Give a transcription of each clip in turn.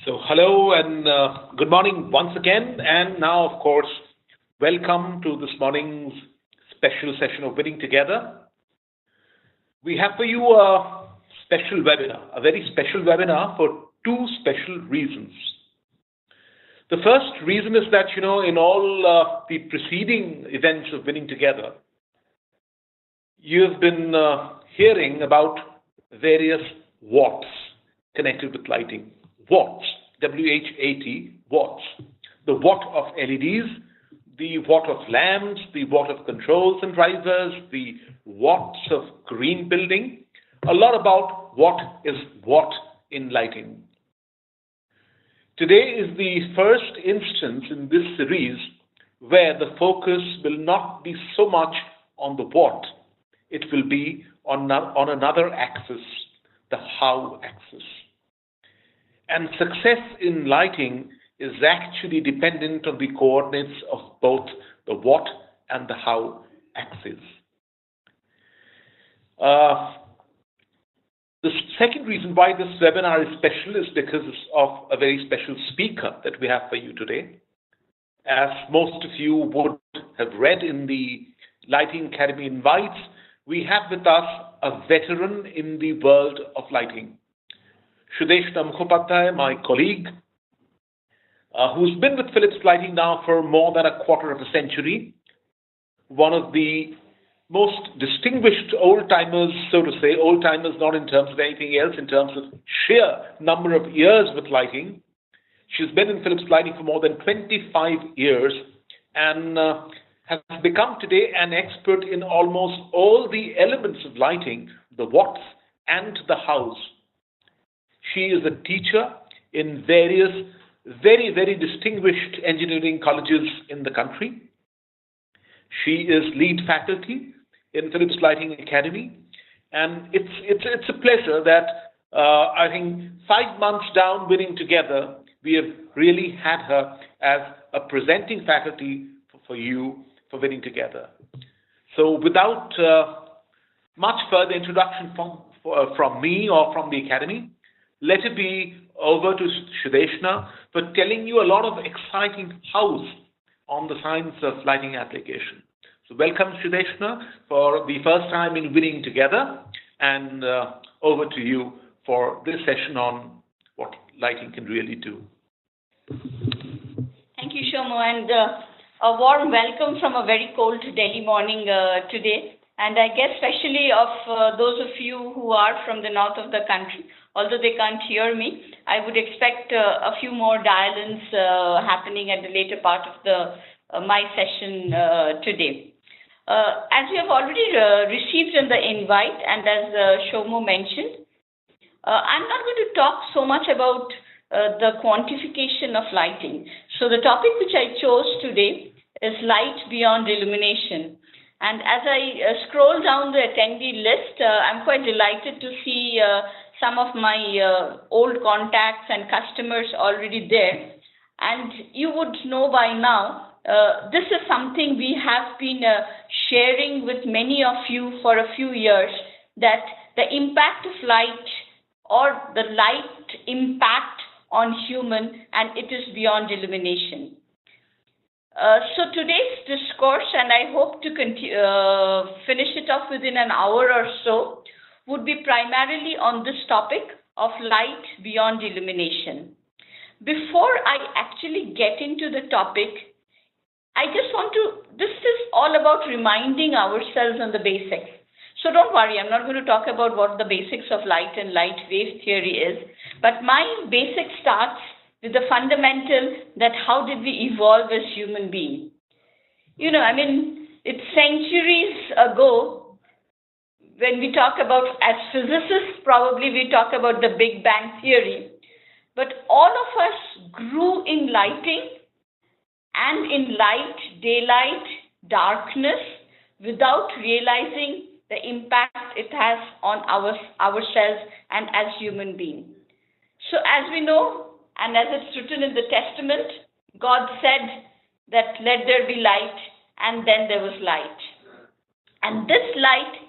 So, hello and good morning once again. And now, of course, welcome to this morning's special session of Winning Together. We have for you a special webinar, a very special webinar for two special reasons. The first reason is that, in all the preceding events of Winning Together, you have been hearing about various watts connected with lighting. Watts, W-H-A-T, watts. The watt of LEDs, the watt of lamps, the watt of controls and drivers, the watts of green building. A lot about what is what in lighting. Today is the first instance in this series where the focus will not be so much on the what, it will be on another axis, the how axis. And success in lighting is actually dependent on the coordinates of both the what and the how axis. The second reason why this webinar is special is because of a very special speaker that we have for you today. As most of you would have read in the Lighting Academy invites, we have with us a veteran in the world of lighting. Sudeshna Mukhopadhyay, my colleague, who's been with Philips Lighting now for more than a quarter of a century, one of the most distinguished old-timers, so to say, old-timers not in terms of anything else, in terms of sheer number of years with lighting. She's been in Philips Lighting for more than 25 years and has become today an expert in almost all the elements of lighting, the what's and the how's. She is a teacher in various very, very distinguished engineering colleges in the country. She is lead faculty in Philips Lighting Academy. And it's a pleasure that I think 5 months down Winning Together, we have really had her as a presenting faculty for you for Winning Together. So without much further introduction from me or from the Academy, let it be over to Sudeshna for telling you a lot of exciting hows on the science of lighting application. So welcome, Sudeshna, for the first time in Winning Together, and over to you for this session on what lighting can really do. Thank you, Shomo, and a warm welcome from a very cold Delhi morning today. And I guess especially of those of you who are from the north of the country, although they can't hear me, I would expect a few more dial-ins happening at the later part of my session today. As you have already received in the invite, and as Shomo mentioned, I'm not going to talk so much about the quantification of lighting. So the topic which I chose today is light beyond illumination. And as I scroll down the attendee list, I'm quite delighted to see some of my old contacts and customers already there. And you would know by now, this is something we have been sharing with many of you for a few years, that the impact of light or the light impact on human, and it is beyond illumination. So today's discourse, and I hope to finish it off within an hour or so, would be primarily on this topic of light beyond illumination. Before I actually get into the topic, I just want to, this is all about reminding ourselves on the basics. So don't worry, I'm not going to talk about what the basics of light and light wave theory is, but my basic starts with the fundamental that how did we evolve as human beings? It's centuries ago when we talk about, as physicists, probably we talk about the Big Bang theory, but all of us grew in lighting and in light, daylight, darkness, without realizing the impact it has on ourselves and as human beings. So as we know, and as it's written in the Testament, God said that let there be light, and then there was light. And this light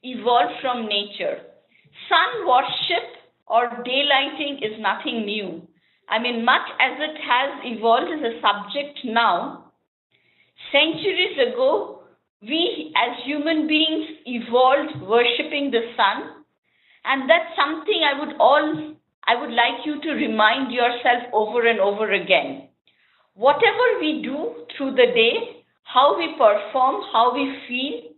evolved from nature. Sun worship or daylighting is nothing new. I mean, much as it has evolved as a subject now, centuries ago, we as human beings evolved worshipping the sun, and that's something I would like you to remind yourself over and over again. Whatever we do through the day, how we perform, how we feel,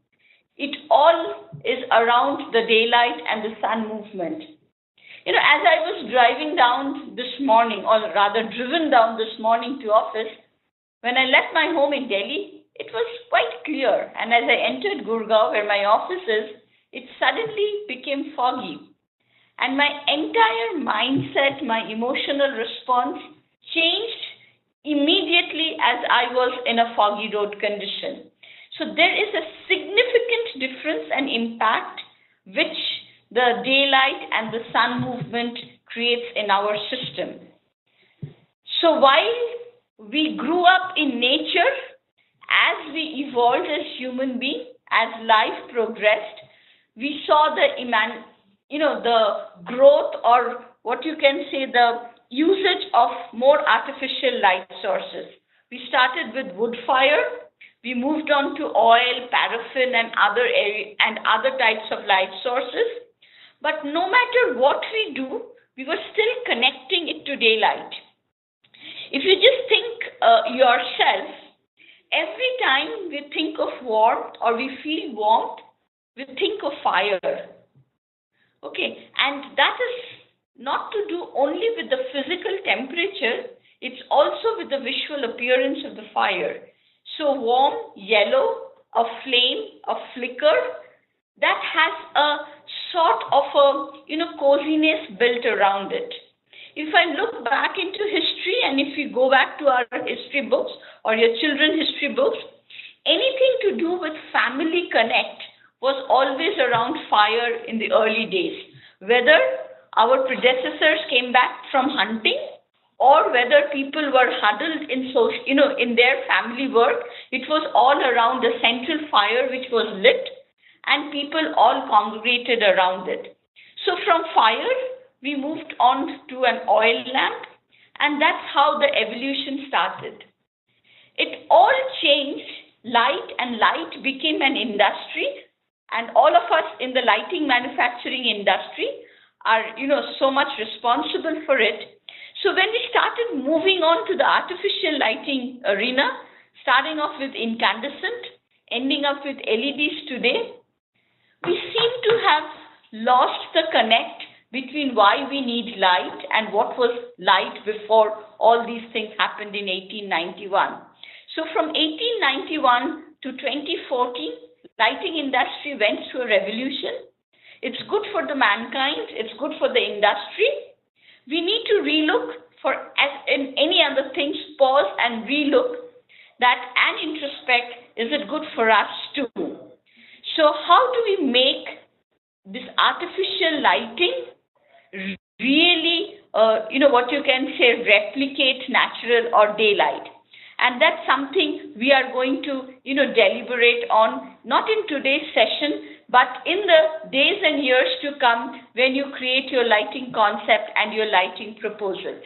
it all is around the daylight and the sun movement. As I was driving down this morning, or rather driven down this morning to office, when I left my home in Delhi, it was quite clear. And as I entered Gurgaon, where my office is, it suddenly became foggy. And my entire mindset, my emotional response changed immediately as I was in a foggy road condition. So there is a significant difference and impact which the daylight and the sun movement creates in our system. So while we grew up in nature, as we evolved as human beings, as life progressed, we saw the growth, or what you can say, the usage of more artificial light sources. We started with wood fire. We moved on to oil, paraffin, and other types of light sources. But no matter what we do, we were still connecting it to daylight. If you just think yourself, every time we think of warmth or we feel warmth, we think of fire. Okay, and that is not to do only with the physical temperature, it's also with the visual appearance of the fire. So warm, yellow, a flame, a flicker, that has a sort of a coziness built around it. If I look back into history, and if we go back to our history books or your children's history books, anything to do with family connect was always around fire in the early days. Whether our predecessors came back from hunting, or whether people were huddled in their family work, it was all around a central fire which was lit, and people all congregated around it. So from fire, we moved on to an oil lamp, and that's how the evolution started. It all changed, and light became an industry, and all of us in the lighting manufacturing industry are, so much responsible for it. So when we started moving on to the artificial lighting arena, starting off with incandescent, ending up with LEDs today, we seem to have lost the connect between why we need light and what was light before all these things happened in 1891. So from 1891 to 2014, lighting industry went through a revolution. It's good for the mankind. It's good for the industry. We need to relook, for as in any other things, pause and relook that and introspect, is it good for us too? So how do we make this artificial lighting really, what you can say, replicate natural or daylight? And that's something we are going to, deliberate on, not in today's session, but in the days and years to come when you create your lighting concept and your lighting proposals.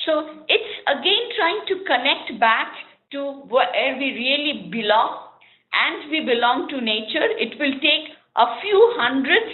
So it's again trying to connect back to where we really belong, and we belong to nature. It will take a few hundreds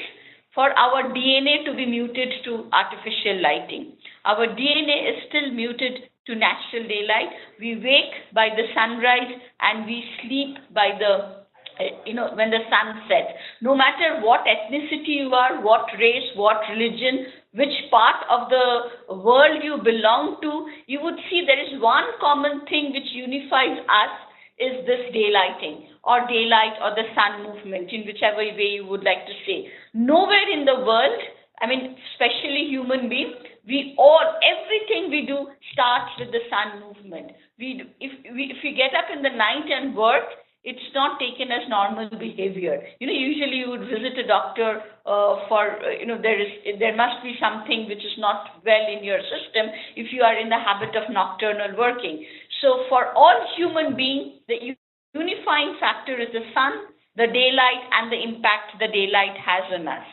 for our DNA to be muted to artificial lighting. Our DNA is still muted to natural daylight. We wake by the sunrise and we sleep by the when the sun sets. No matter what ethnicity you are, what race, what religion, which part of the world you belong to, you would see there is one common thing which unifies us, is this daylighting or daylight or the sun movement, in whichever way you would like to say. Nowhere in the world, especially human beings, everything we do starts with the sun movement. If we get up in the night and work, it's not taken as normal behavior. Usually you would visit a doctor there must be something which is not well in your system if you are in the habit of nocturnal working. So for all human beings, the unifying factor is the sun, the daylight, and the impact the daylight has on us.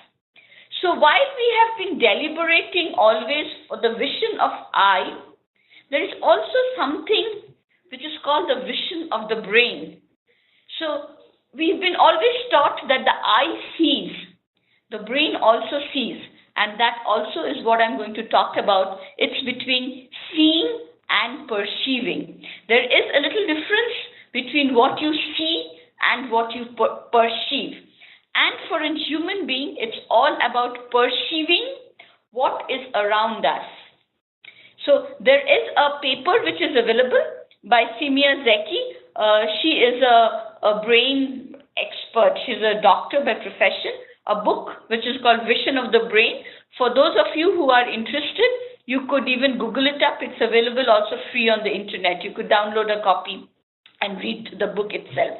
So while we have been deliberating always for the vision of I, there is also something which is called the vision of the brain. So we've been always taught that the eye sees, the brain also sees, and that also is what I'm going to talk about. It's between seeing and perceiving. There is a little difference between what you see and what you perceive. And for a human being, it's all about perceiving what is around us. So there is a paper which is available by Simia Zeki. She is a brain expert. She's a doctor by profession. A book which is called Vision of the Brain. For those of you who are interested, you could even Google it up. It's available also free on the internet. You could download a copy and read the book itself.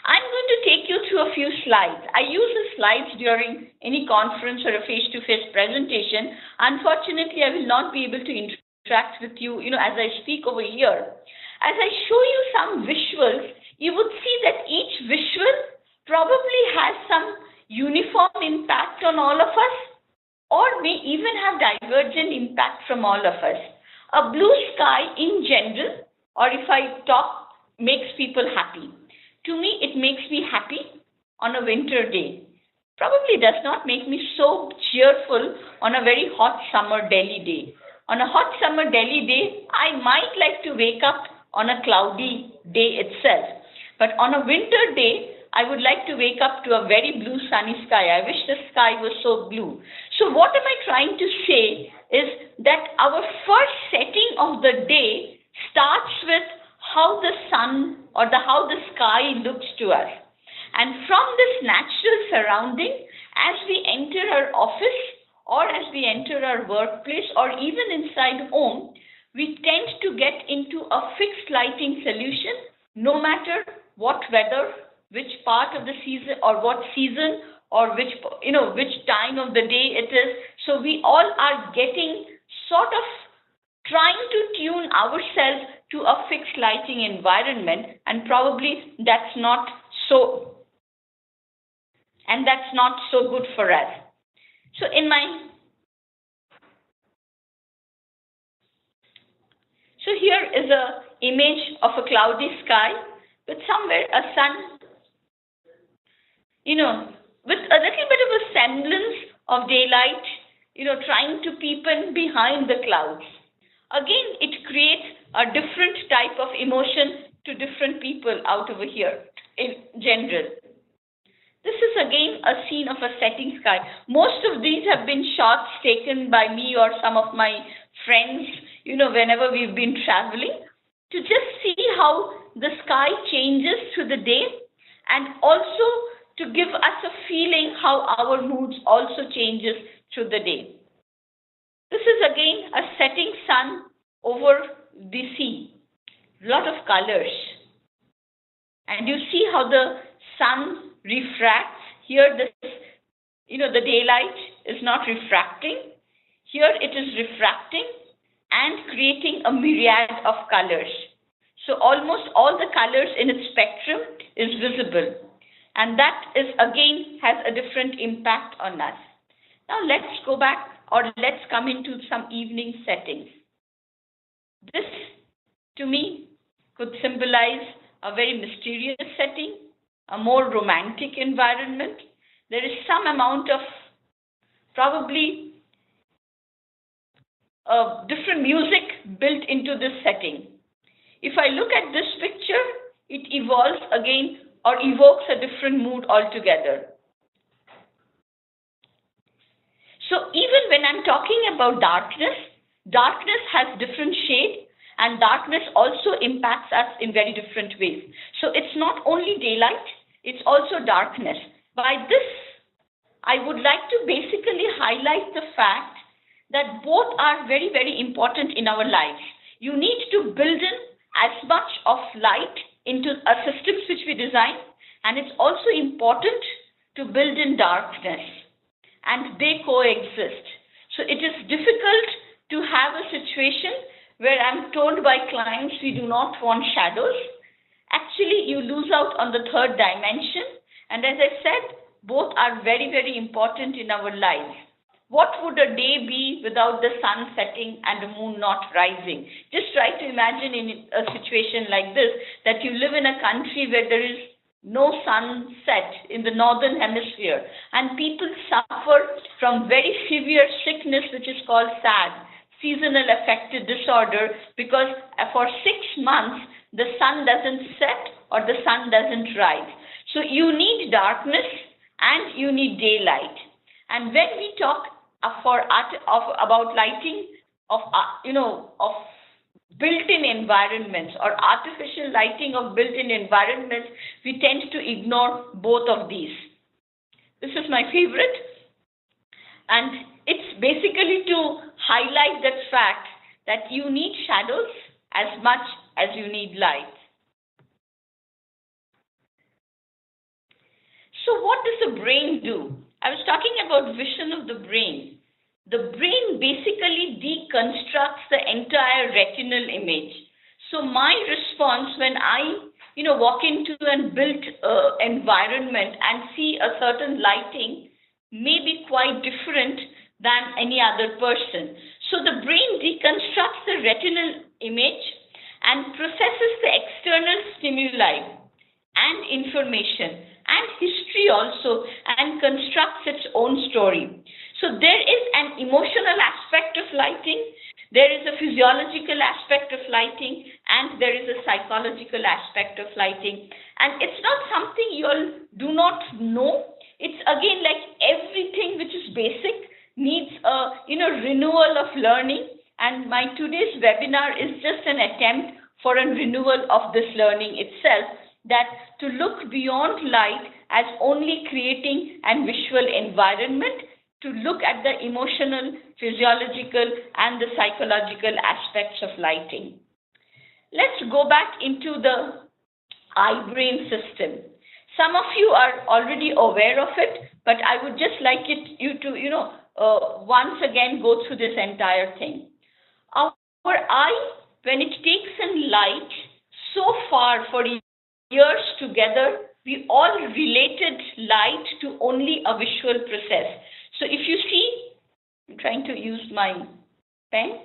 I'm going to take you through a few slides. I use the slides during any conference or a face-to-face presentation. Unfortunately, I will not be able to interact with you, as I speak over here. As I show you some visuals, you would see that each visual probably has some uniform impact on all of us, or may even have divergent impact from all of us. A blue sky in general, or if I talk, makes people happy. To me, it makes me happy on a winter day. Probably does not make me so cheerful on a very hot summer Delhi day. On a hot summer Delhi day, I might like to wake up on a cloudy day itself. But on a winter day, I would like to wake up to a very blue sunny sky. I wish the sky was so blue. So what am I trying to say is that our first setting of the day starts with how the sun or how the sky looks to us. And from this natural surrounding, as we enter our office or as we enter our workplace or even inside home, we tend to get into a fixed lighting solution no matter what weather, which part of the season or what season or which time of the day it is. So we all are getting sort of trying to tune ourselves to a fixed lighting environment, and probably that's not so good for us. So here is a image of a cloudy sky with somewhere a sun, with a little bit of a semblance of daylight, trying to peep in behind the clouds. Again, it creates a different type of emotion to different people out over here in general. This is again a scene of a setting sky. Most of these have been shots taken by me or some of my friends, whenever we've been traveling, to just see how the sky changes through the day, and also to give us a feeling how our moods also changes through the day. This is again a setting sun over the sea. A lot of colors. And you see how the sun refracts. Here the daylight is not refracting. Here it is refracting and creating a myriad of colors. So almost all the colors in its spectrum is visible. And that is again has a different impact on us. Now let's go back, or let's come into some evening settings. This, to me, could symbolize a very mysterious setting, a more romantic environment. There is some amount of probably different music built into this setting. If I look at this picture, it evolves again or evokes a different mood altogether. So even when I'm talking about darkness has different shade, and darkness also impacts us in very different ways. So it's not only daylight, it's also darkness. By this, I would like to basically highlight the fact that both are very, very important in our lives. You need to build in as much of light into a systems which we design, and it's also important to build in darkness, and they coexist. So it is difficult to have a situation where I'm told by clients we do not want shadows. Actually, you lose out on the third dimension, and as I said, both are very, very important in our lives. what would a day be without the sun setting and the moon not rising? Just try to imagine in a situation like this, that you live in a country where there is no sunset in the northern hemisphere, and people suffer from very severe sickness, which is called SAD, seasonal affective disorder, because for 6 months the sun doesn't set or the sun doesn't rise. So you need darkness and you need daylight. And when we talk about lighting of built-in environments or artificial lighting of built-in environments, we tend to ignore both of these. This is my favorite, and it's basically to highlight that fact that you need shadows as much as you need light. So what does the brain do? I was talking about vision of the brain. The brain basically deconstructs the entire retinal image. So my response when I walk into a built environment and see a certain lighting may be quite different than any other person. So the brain deconstructs the retinal image and processes the external stimuli and information and history also, and constructs its own story. So there is an emotional aspect of lighting, there is a physiological aspect of lighting, and there is a psychological aspect of lighting. And it's not something you all do not know. It's again like everything which is basic needs a renewal of learning. And my today's webinar is just an attempt for a renewal of this learning itself, that to look beyond light as only creating an visual environment, to look at the emotional, physiological, and the psychological aspects of lighting. Let's go back into the eye-brain system. Some of you are already aware of it, but I would just like you to once again go through this entire thing. Our eye, when it takes in light, so far for years together, we all related light to only a visual process. So if you see, I'm trying to use my pen.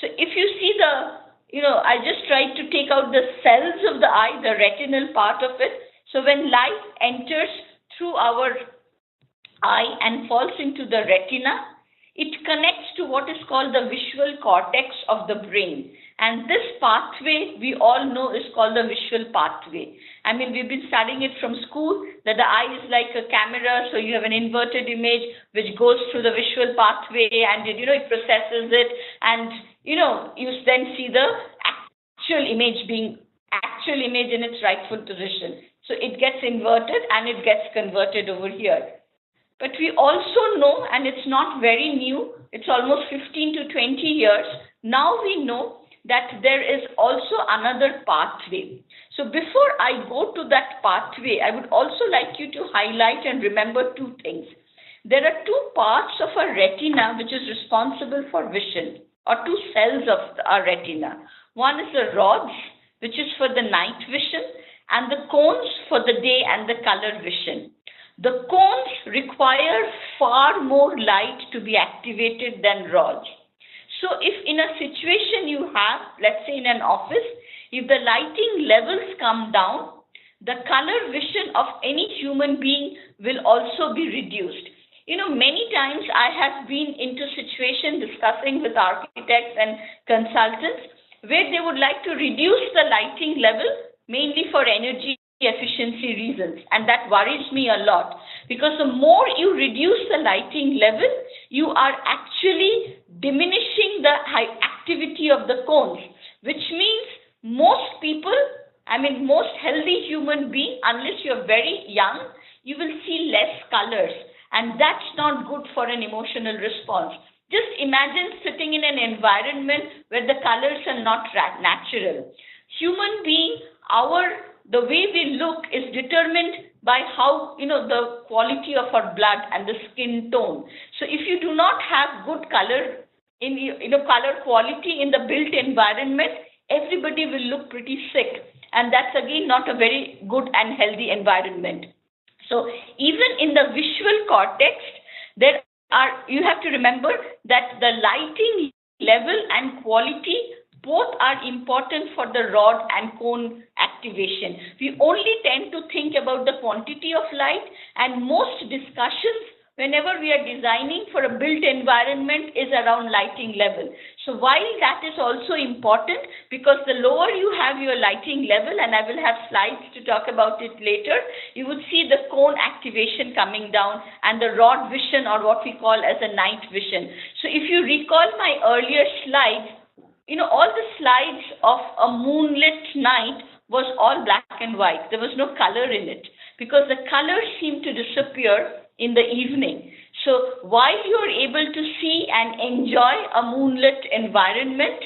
So if you see I just tried to take out the cells of the eye, the retinal part of it. So when light enters through our eye and falls into the retina, it connects to what is called the visual cortex of the brain. And this pathway we all know is called the visual pathway. I mean, we've been studying it from school, that the eye is like a camera, so you have an inverted image which goes through the visual pathway, and it processes it, and you then see the actual image in its rightful position. So it gets inverted and it gets converted over here. But we also know, and it's not very new, it's almost 15 to 20 years, now we know that there is also another pathway. So before I go to that pathway, I would also like you to highlight and remember two things. There are two parts of our retina which is responsible for vision, or two cells of our retina. One is the rods, which is for the night vision, and the cones for the day and the color vision. The cones require far more light to be activated than rods. So if in a situation you have, let's say in an office, if the lighting levels come down, the color vision of any human being will also be reduced. Many times I have been into situations discussing with architects and consultants where they would like to reduce the lighting level mainly for energy efficiency reasons, and that worries me a lot, because the more you reduce the lighting level, you are actually diminishing the high activity of the cones, which means most healthy human being, unless you're very young, you will see less colors, and that's not good for an emotional response. Just imagine sitting in an environment where the colors are not natural. Human being, the way we look is determined by how, the quality of our blood and the skin tone. So if you do not have good color color quality in the built environment, everybody will look pretty sick. And that's again not a very good and healthy environment. So even in the visual cortex, there you have to remember that the lighting level and quality both are important for the rod and cone activation. We only tend to think about the quantity of light, and most discussions whenever we are designing for a built environment is around lighting level. So while that is also important, because the lower you have your lighting level, and I will have slides to talk about it later, you would see the cone activation coming down and the rod vision, or what we call as a night vision. So if you recall my earlier slides, all the slides of a moonlit night was all black and white. There was no color in it because the colors seem to disappear in the evening. So while you're able to see and enjoy a moonlit environment,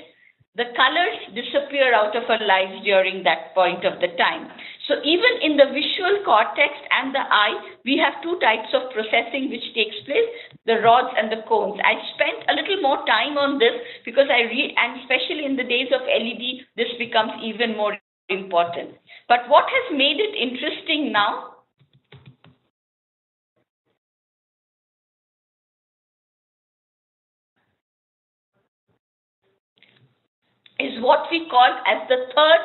the colors disappear out of our lives during that point of the time. So even in the visual cortex and the eye, we have two types of processing which takes place, the rods and the cones. I spent a little more time on this because and especially in the days of LED, this becomes even more important. But what has made it interesting now is what we call as the third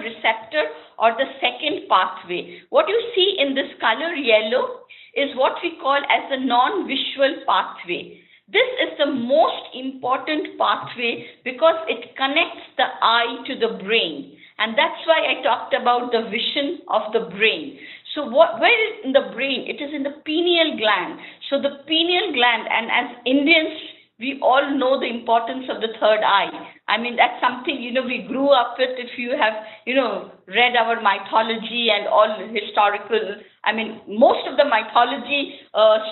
receptor or the second pathway. What you see in this color yellow is what we call as the non-visual pathway. This is the most important pathway because it connects the eye to the brain. And that's why I talked about the vision of the brain. So where is in the brain? It is in the pineal gland. So the pineal gland, and as Indians, we all know the importance of the third eye. I mean, that's something, we grew up with. If you have, read our mythology and all historical, most of the mythology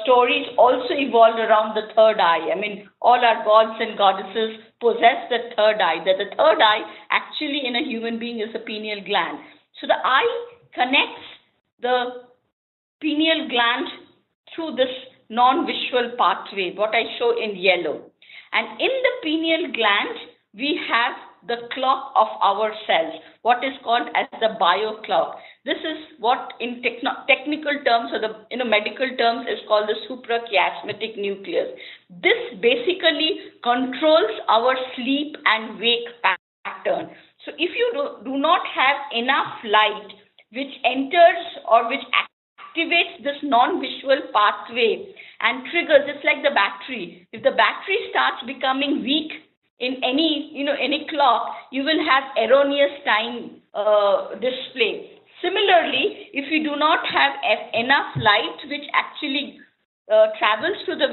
stories also evolved around the third eye. All our gods and goddesses possess the third eye. That the third eye actually in a human being is the pineal gland. So the eye connects the pineal gland through this non-visual pathway, what I show in yellow. And in the pineal gland, we have the clock of our cells, what is called as the bioclock. This is what in technical terms or the medical terms is called the suprachiasmatic nucleus. This basically controls our sleep and wake pattern. So if you do not have enough light which enters or which activates this non-visual pathway and triggers, it's like the battery. If the battery starts becoming weak in any clock, you will have erroneous time display. Similarly, if you do not have enough light which actually travels to the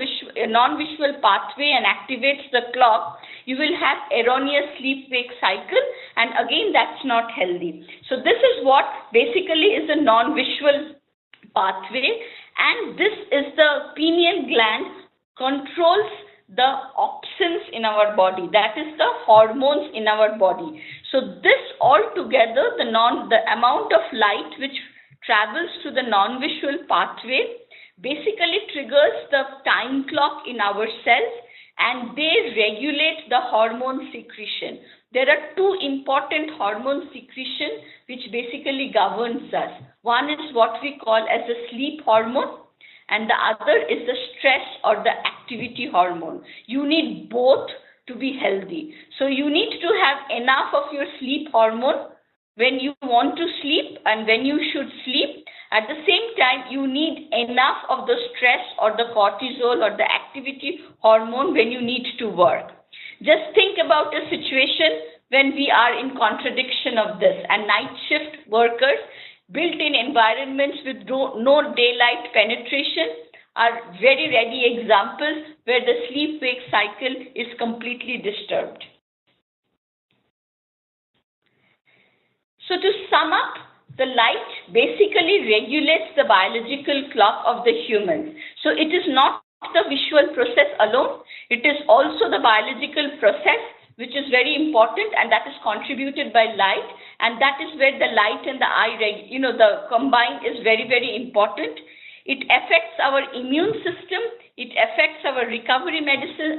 non-visual pathway and activates the clock, you will have erroneous sleep-wake cycle, and again that's not healthy. So this is what basically is a non-visual pathway, and this is the pineal gland controls the opsins in our body, that is the hormones in our body. So this all together, the amount of light which travels to the non-visual pathway basically triggers the time clock in our cells, and they regulate the hormone secretion. There are two important hormone secretion which basically governs us. One is what we call as the sleep hormone, and the other is the stress or the activity hormone. You need both to be healthy. So you need to have enough of your sleep hormone when you want to sleep and when you should sleep. At the same time, you need enough of the stress or the cortisol or the activity hormone when you need to work. Just think about a situation when we are in contradiction of this, and night shift workers built in environments with no daylight penetration are very ready examples where the sleep-wake cycle is completely disturbed. So to sum up, the light basically regulates the biological clock of the human. So it is not the visual process alone, it is also the biological process which is very important, and that is contributed by light, and that is where the light and the eye, the combined is very, very important. It affects our immune system, it affects our recovery medicine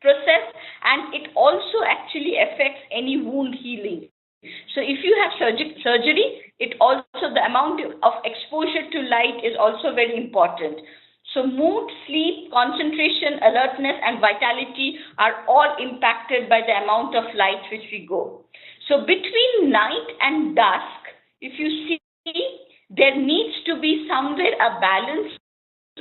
process, and it also actually affects any wound healing. So if you have surgery, it also, the amount of exposure to light is also very important. So mood, sleep, concentration, alertness, and vitality are all impacted by the amount of light which we go. So between night and dusk, if you see, there needs to be somewhere a balance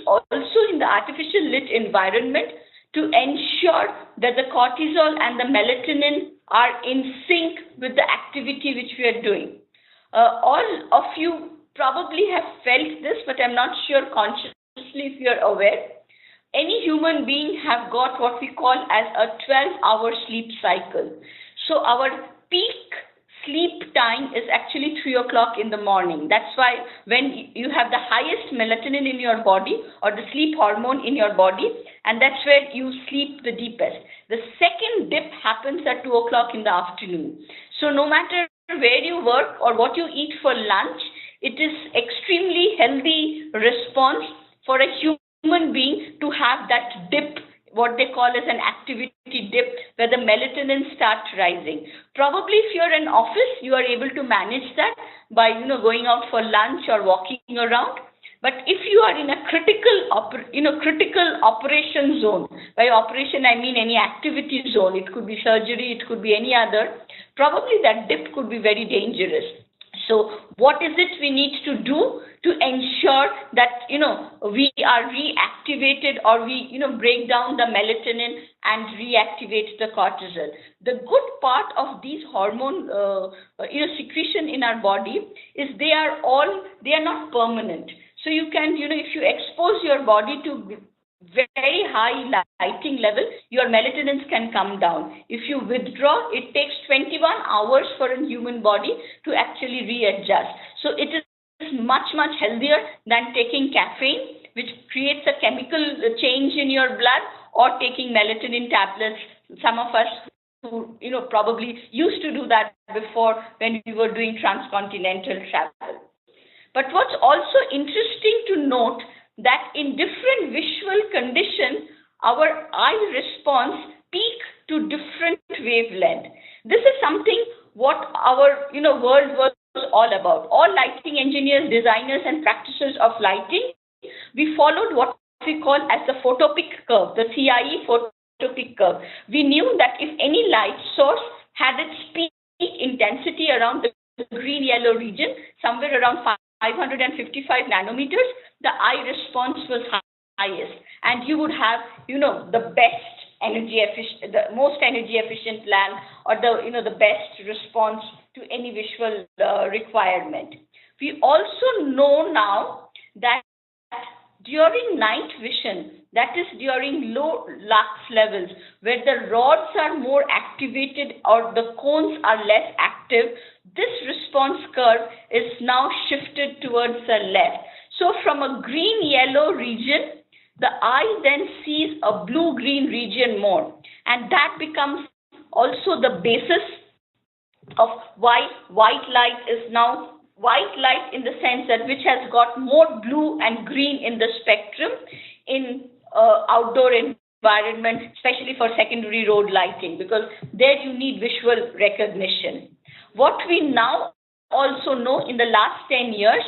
also in the artificial lit environment to ensure that the cortisol and the melatonin are in sync with the activity which we are doing. All of you probably have felt this, but I'm not sure consciously if you're aware. Any human being have got what we call as a 12-hour sleep cycle. So our peak sleep time is actually 3 o'clock in the morning. That's why when you have the highest melatonin in your body or the sleep hormone in your body, and that's where you sleep the deepest. The second dip happens at 2 o'clock in the afternoon. So no matter where you work or what you eat for lunch, it is extremely healthy response for a human being to have that dip, what they call as an activity dip, where the melatonin starts rising. Probably if you're in office, you are able to manage that by going out for lunch or walking around. But if you are in a critical operation zone, by operation I mean any activity zone, it could be surgery, it could be any other, probably that dip could be very dangerous. So what is it we need to do to ensure that we are reactivated, or we break down the melatonin and reactivate the cortisol? The good part of these hormone secretion in our body is they are not permanent. So you can if you expose your body to very high lighting level, your melatonins can come down. If you withdraw, it takes 21 hours for a human body to actually readjust. So it is much healthier than taking caffeine, which creates a chemical change in your blood, or taking melatonin tablets. Some of us who probably used to do that before when we were doing transcontinental travel. But what's also interesting to note, that in different visual conditions, our eye response peak to different wavelength. This is something what our world was all about. All lighting engineers, designers, and practitioners of lighting, we followed what we call as the photopic curve, the CIE photopic curve. We knew that if any light source had its peak intensity around the green-yellow region, somewhere around 555 nanometers, the eye response was highest, and you would have the best energy efficient, the most energy efficient lamp, or the best response to any visual requirement. We also know now that during night vision, that is during low lux levels, where the rods are more activated or the cones are less active, this response curve is now shifted towards the left. So from a green-yellow region, the eye then sees a blue-green region more. And that becomes also the basis of why white light is now white light, in the sense that which has got more blue and green in the spectrum in outdoor environment, especially for secondary road lighting, because there you need visual recognition. What we now also know in the last 10 years,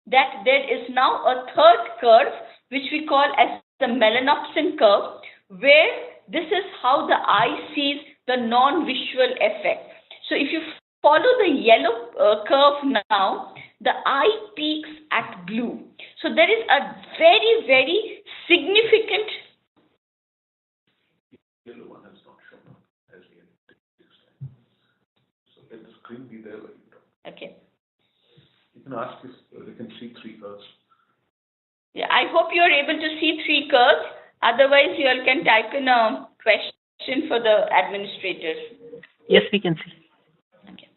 that there is now a third curve, which we call as the melanopsin curve, where this is how the eye sees the non-visual effect. So if you follow the yellow curve now, the eye peaks at blue. So there is a very, very significant... Yellow one has not shown up as yet. So let the screen be there when you talk. Okay. You can ask if they can see three curves. Yeah, I hope you are able to see three curves. Otherwise, you all can type in a question for the administrators. Yes, we can see. Okay.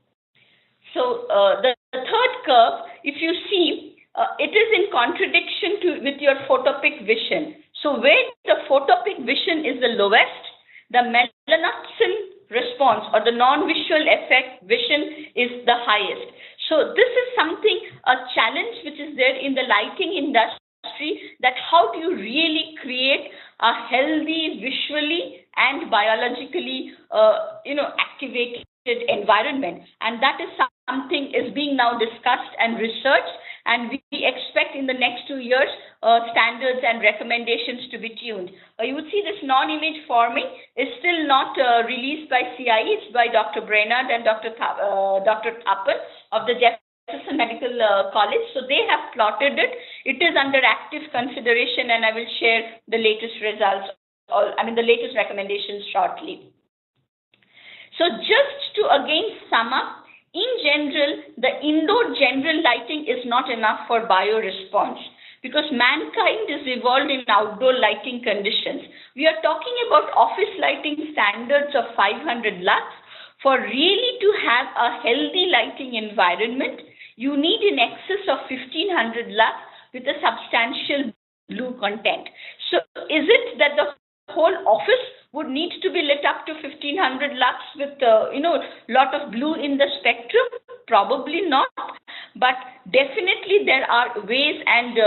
So the third curve, if you see, it is in contradiction with your photopic vision. So where the photopic vision is the lowest, the melanopsin response or the non-visual effect vision is the highest. So this is something, a challenge which is there in the lighting industry, that how do you really create a healthy, visually and biologically activated environment. And that is something is being now discussed and researched, and we expect in the next 2 years standards and recommendations to be tuned. You would see this non-image forming is still not released by CIE. It's by Dr. Brainard and Dr. Thapar of the Jefferson Medical College. So they have plotted it. It is under active consideration, and I will share the latest results, the latest recommendations shortly. So just to again sum up, in general, the indoor general lighting is not enough for bioresponse because mankind is evolved in outdoor lighting conditions. We are talking about office lighting standards of 500 lux. For really to have a healthy lighting environment, you need in excess of 1500 lux with a substantial blue content. So is it that the whole office would need to be lit up to 1500 lux with lot of blue in the spectrum? Probably not, but definitely there are ways and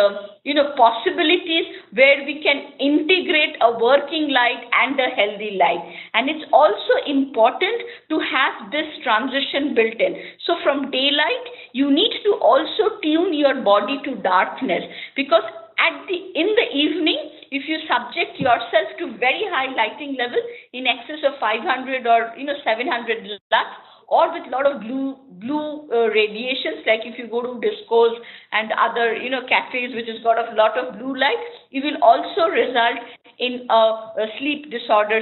possibilities where we can integrate a working light and a healthy light. And it's also important to have this transition built in. So from daylight, you need to also tune your body to darkness, because in the evening, if you subject yourself to very high lighting level in excess of 500 or 700 lux, or with a lot of blue radiations, like if you go to discos and other cafes which has got a lot of blue light, it will also result in a sleep disorder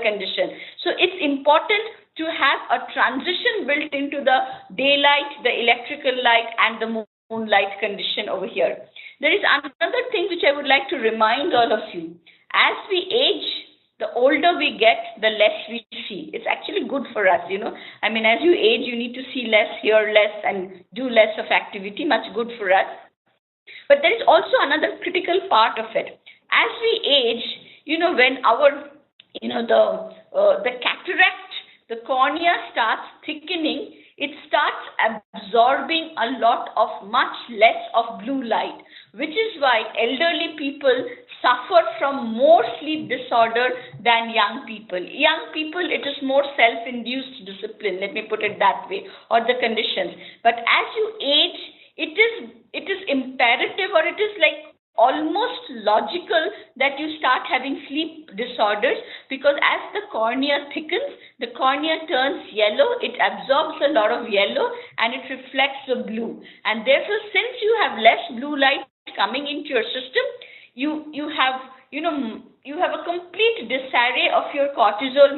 condition. So it's important to have a transition built into the daylight, the electrical light, and the moonlight condition over here. There is another thing which I would like to remind all of you. As we age, the older we get, the less we see. It's actually good for us, as you age, you need to see less, hear less, and do less of activity, much good for us. But there is also another critical part of it. As we age, when our, the cataract, the cornea starts thickening, it starts absorbing a lot of much less of blue light, which is why elderly people suffer from more sleep disorder than young people. Young people, it is more self-induced discipline, let me put it that way, or the conditions. But as you age, it is imperative, or it is like almost logical that you start having sleep disorders, because as the cornea thickens, the cornea turns yellow, it absorbs a lot of yellow and it reflects the blue. And therefore, since you have less blue light coming into your system, you have a complete disarray of your cortisol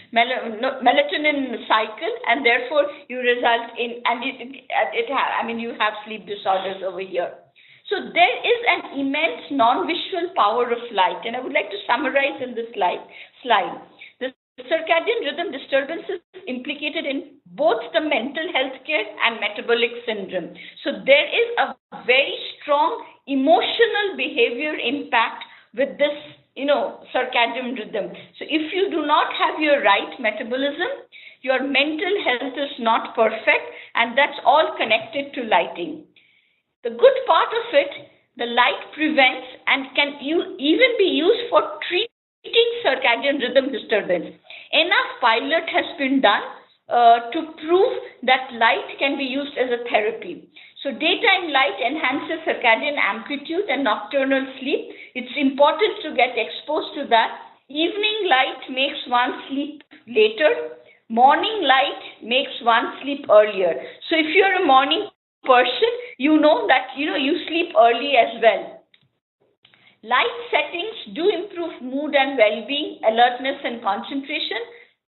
melatonin cycle, and therefore you result in, and you have sleep disorders over here. So there is an immense non-visual power of light, and I would like to summarize in this slide. The circadian rhythm disturbances implicated in both the mental health care and metabolic syndrome. So there is a very strong emotional behavior impact with this, circadian rhythm. So if you do not have your right metabolism, your mental health is not perfect, and that's all connected to lighting. The good part of it, the light prevents and can even be used for treating circadian rhythm disturbance. Enough pilot has been done to prove that light can be used as a therapy. So daytime light enhances circadian amplitude and nocturnal sleep. It's important to get exposed to that. Evening light makes one sleep later. Morning light makes one sleep earlier. So if you're a morning person, you know that you sleep early as well. Light settings do improve mood and well-being, alertness and concentration.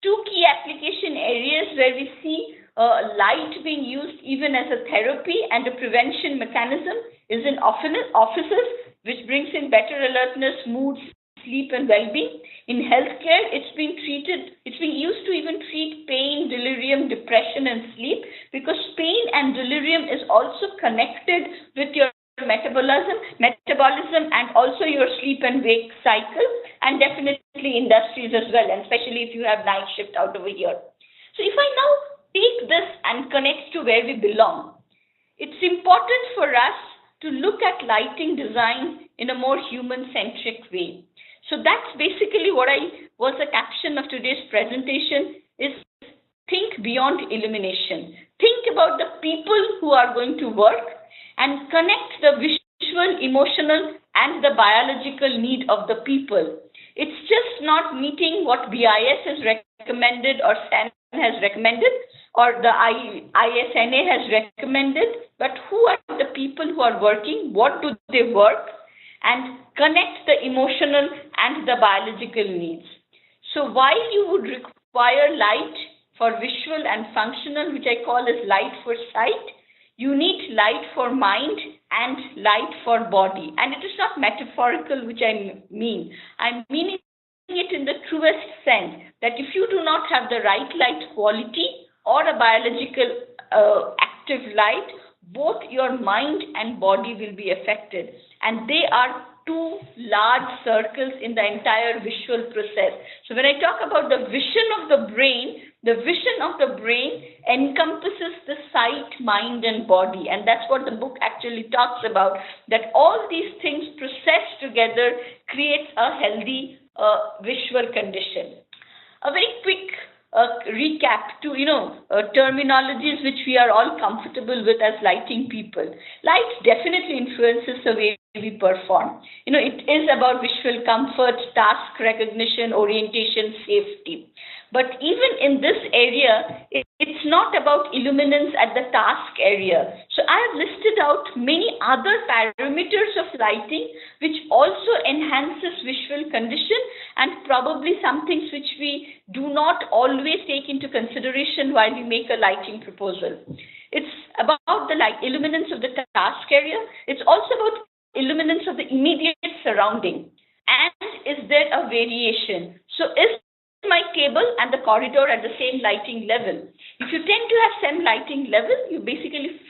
Two key application areas where we see light being used even as a therapy and a prevention mechanism is in offices, which brings in better alertness, mood, sleep and well-being. In healthcare, it's been used to even treat pain, delirium, depression and sleep, because pain and delirium is also connected with your metabolism and also your sleep and wake cycle, and definitely industries as well, and especially if you have night shift out over here. So if I now take this and connect to where we belong, it's important for us to look at lighting design in a more human-centric way. So that's basically what was the caption of today's presentation, is think beyond illumination. Think about the people who are going to work and connect the visual, emotional, and the biological need of the people. It's just not meeting what BIS has recommended or STAN has recommended or the ISNA has recommended, but who are the people who are working, what do they work, and connect the emotional and the biological needs. So while you would require light for visual and functional, which I call as light for sight, you need light for mind and light for body. And it is not metaphorical, which I mean. I'm meaning it in the truest sense, that if you do not have the right light quality or a biological active light, both your mind and body will be affected. And they are two large circles in the entire visual process. So when I talk about the vision of the brain encompasses the sight, mind, and body. And that's what the book actually talks about, that all these things processed together creates a healthy visual condition. A very quick recap to terminologies which we are all comfortable with as lighting people. Light definitely influences the way we perform. It is about visual comfort, task recognition, orientation, safety. But even in this area, it's not about illuminance at the task area. So I have listed out many other parameters of lighting which also enhances visual condition, and probably some things which we do not always take into consideration while we make a lighting proposal. It's about the illuminance of the task area. It's also about illuminance of the immediate surrounding. And is there a variation? So is my table and the corridor at the same lighting level? If you tend to have same lighting level, you basically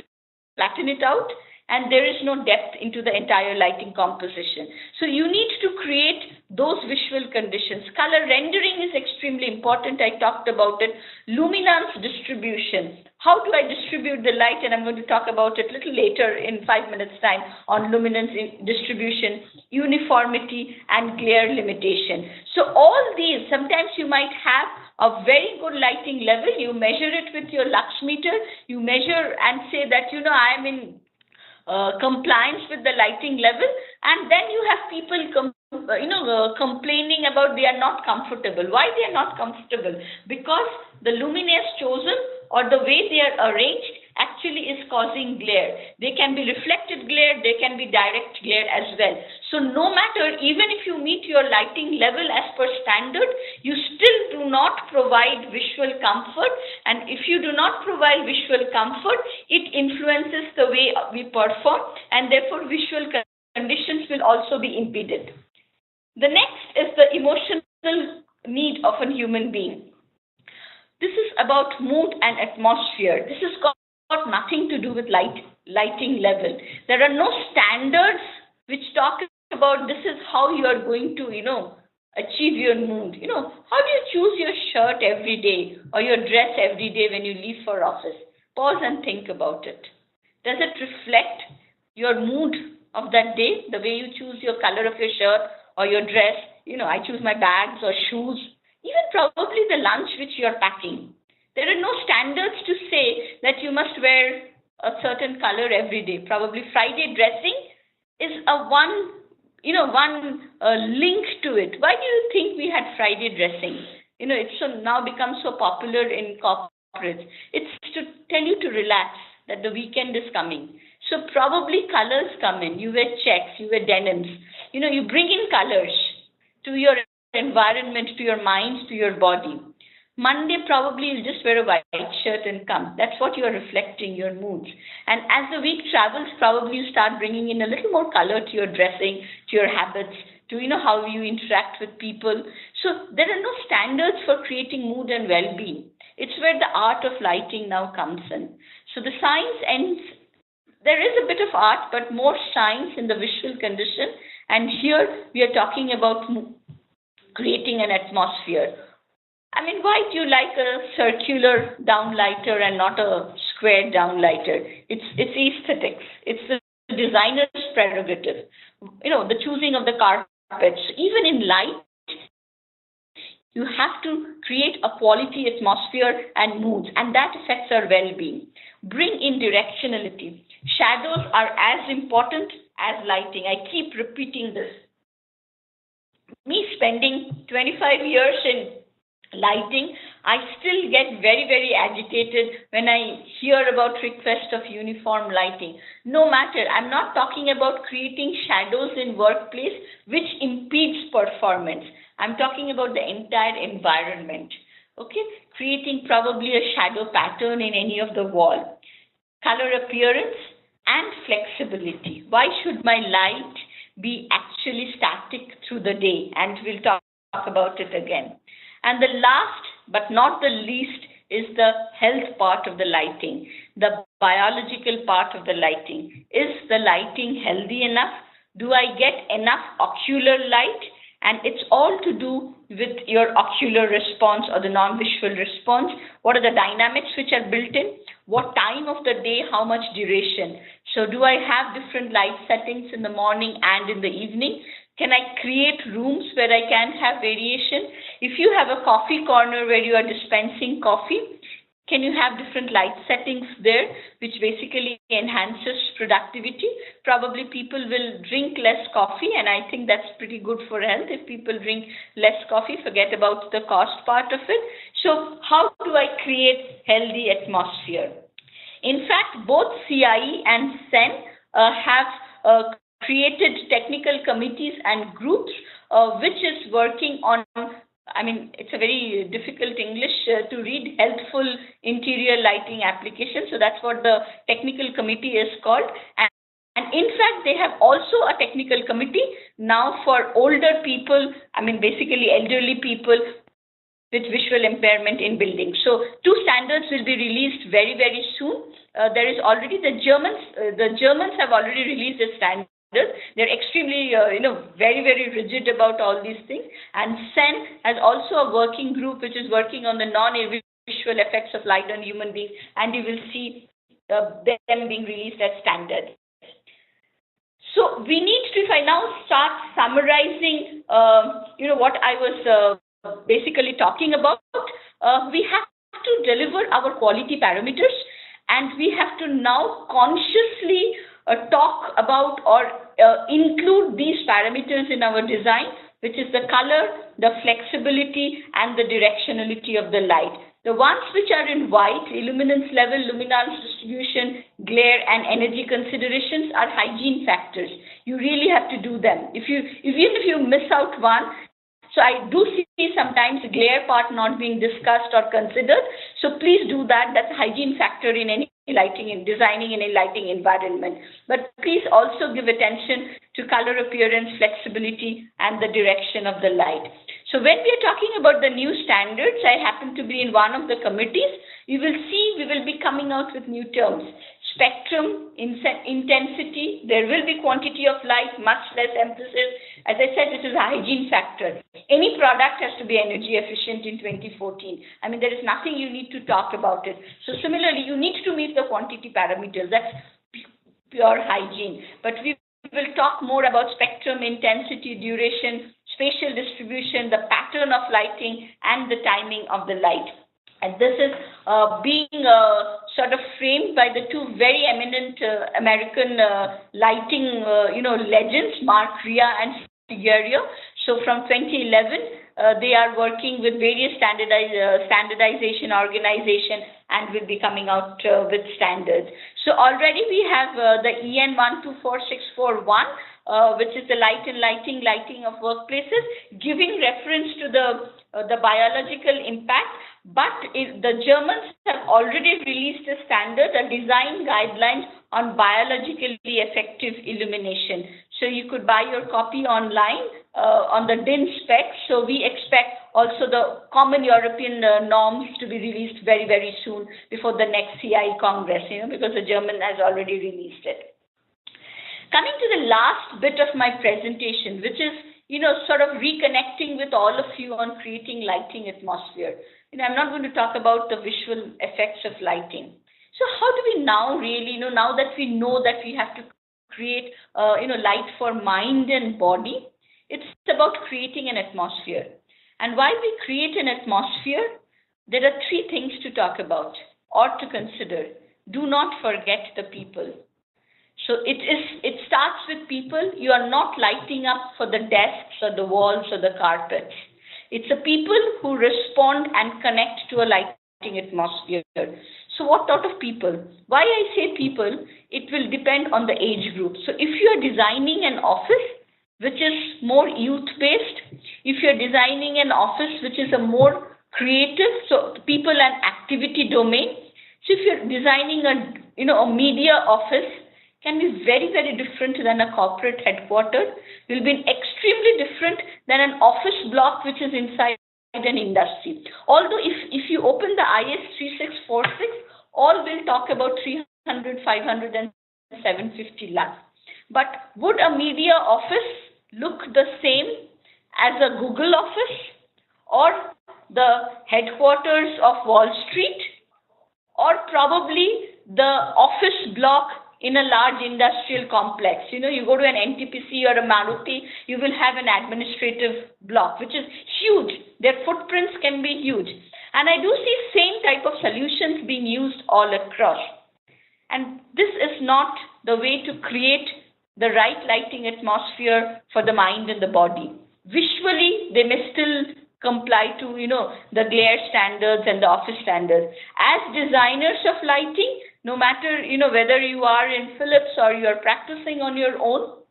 flatten it out and there is no depth into the entire lighting composition. So you need to create those visual conditions. Color rendering is extremely important. I talked about it. Luminance distribution. How do I distribute the light? And I'm going to talk about it a little later in 5 minutes time on luminance distribution, uniformity, and glare limitation. So all these, sometimes you might have a very good lighting level. You measure it with your lux meter. You measure and say that, I am in compliance with the lighting level, and then you have people complaining about they are not comfortable. Why they are not comfortable? Because the luminaires chosen or the way they are arranged actually is causing glare. They can be reflected glare, they can be direct glare as well. So no matter, even if you meet your lighting level as per standard, you still do not provide visual comfort. And if you do not provide visual comfort, it influences the way we perform, and therefore visual conditions will also be impeded. The next is the emotional need of a human being. This is about mood and atmosphere. This has got nothing to do with lighting level. There are no standards which talk about this is how you are going to, achieve your mood. How do you choose your shirt every day or your dress every day when you leave for office? Pause and think about it. Does it reflect your mood of that day, the way you choose your color of your shirt or your dress? I choose my bags or shoes, even probably the lunch which you're packing. There are no standards to say that you must wear a certain color every day. Probably Friday dressing is one link to it. Why do you think we had Friday dressing? It's now become so popular in corporates. It's to tell you to relax, that the weekend is coming. So probably colors come in. You wear checks, you wear denims. You bring in colors to your environment, to your mind, to your body. Monday, probably you'll just wear a white shirt and come. That's what you're reflecting, your moods. And as the week travels, probably you start bringing in a little more color to your dressing, to your habits, to how you interact with people. So there are no standards for creating mood and well-being. It's where the art of lighting now comes in. So the science ends. There is a bit of art, but more science in the visual condition. And here we are talking about creating an atmosphere. Why do you like a circular downlighter and not a square downlighter? It's aesthetics. It's the designer's prerogative. The choosing of the carpets. Even in light, you have to create a quality atmosphere and moods, and that affects our well-being. bring in directionality. Shadows are as important as lighting. I keep repeating this. Me spending 25 years in lighting, I still get very, very agitated when I hear about request of uniform lighting. No matter, I'm not talking about creating shadows in workplace which impedes performance. I'm talking about the entire environment. Okay, creating probably a shadow pattern in any of the wall. Color appearance and flexibility. Why should my light be actually static through the day? And we'll talk about it again. And the last but not the least is the health part of the lighting, the biological part of the lighting. Is the lighting healthy enough? Do I get enough ocular light? And it's all to do with your ocular response or the non-visual response. What are the dynamics which are built in? What time of the day, how much duration? So do I have different light settings in the morning and in the evening? Can I create rooms where I can have variation? If you have a coffee corner where you are dispensing coffee, can you have different light settings there, which basically enhances productivity? Probably people will drink less coffee, and I think that's pretty good for health. If people drink less coffee, forget about the cost part of it. So how do I create healthy atmosphere? In fact, both CIE and CEN have created technical committees and groups which is working on, I mean, it's a very difficult English to read, healthful interior lighting application. So that's what the technical committee is called. And in fact, they have also a technical committee now for older people, I mean, basically elderly people with visual impairment in buildings. So 2 standards will be released very, very soon. There is already the Germans have already released a standard. They're extremely, very, very rigid about all these things. And CEN has also a working group which is working on the non-visual effects of light on human beings, and you will see them being released as standards. So we need to, if I now start summarizing, what I was basically talking about, we have to deliver our quality parameters, and we have to now consciously talk about or include these parameters in our design, which is the color, the flexibility, and the directionality of the light. The ones which are in white, illuminance level, luminance distribution, glare, and energy considerations are hygiene factors. You really have to do them. Even if you miss out one, so I do see sometimes glare part not being discussed or considered. So please do that. That's a hygiene factor in any lighting and designing in a lighting environment. But please also give attention to color appearance, flexibility, and the direction of the light. So when we are talking about the new standards, I happen to be in one of the committees. You will see we will be coming out with new terms. Spectrum, intensity, there will be quantity of light, much less emphasis. As I said, this is a hygiene factor. Any product has to be energy efficient in 2014. I mean, there is nothing you need to talk about it. So similarly, you need to meet the quantity parameters. That's pure hygiene. But we will talk more about spectrum, intensity, duration, spatial distribution, the pattern of lighting, and the timing of the light. And this is being sort of framed by the 2 very eminent American lighting, legends, Mark Rea and Figueroa. So from 2011, they are working with various standardization organization and will be coming out with standards. So already we have the EN 124641, which is the lighting of workplaces, giving reference to the biological impact. But the Germans have already released a standard, a design guidelines on biologically effective illumination. So you could buy your copy online on the DIN specs. So we expect also the common European norms to be released very, very soon before the next CIE Congress, because the German has already released it. Coming to the last bit of my presentation, which is, sort of reconnecting with all of you on creating lighting atmosphere. I'm not going to talk about the visual effects of lighting. So how do we now really, now that we know that we have to create, light for mind and body, it's about creating an atmosphere. And while we create an atmosphere, there are 3 things to talk about or to consider. do not forget the people. So it starts with people. You are not lighting up for the desks or the walls or the carpets. It's the people who respond and connect to a lighting atmosphere. So what sort of people? Why I say people, it will depend on the age group. So if you are designing an office which is more youth-based, if you're designing an office which is a more creative, so people and activity domain. So if you're designing a media office, can be very, very different than a corporate headquarters, will be extremely different than an office block which is inside an industry. Although if you open the IS 3646, all will talk about 300, 500 and 750 lakhs. But would a media office look the same as a Google office or the headquarters of Wall Street, or probably the office block in a large industrial complex? You go to an NTPC or a Maruti, you will have an administrative block, which is huge. Their footprints can be huge. And I do see same type of solutions being used all across. And this is not the way to create the right lighting atmosphere for the mind and the body. Visually, they may still comply to, the glare standards and the office standards. As designers of lighting, no matter, whether you are in Philips or you are practicing on your own,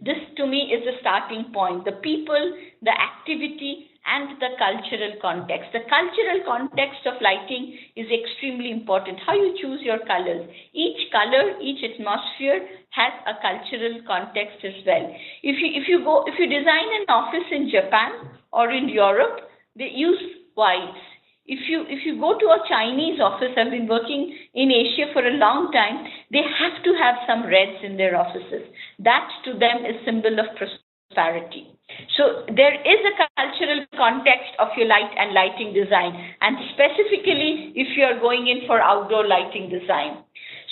this to me is the starting point. The people, the activity, and the cultural context. The cultural context of lighting is extremely important. How you choose your colors. Each color, each atmosphere has a cultural context as well. If you design an office in Japan or in Europe, they use whites. If you go to a Chinese office, I've been working in Asia for a long time, they have to have some reds in their offices. That to them is symbol of prosperity. So there is a cultural context of your light and lighting design, and specifically if you are going in for outdoor lighting design.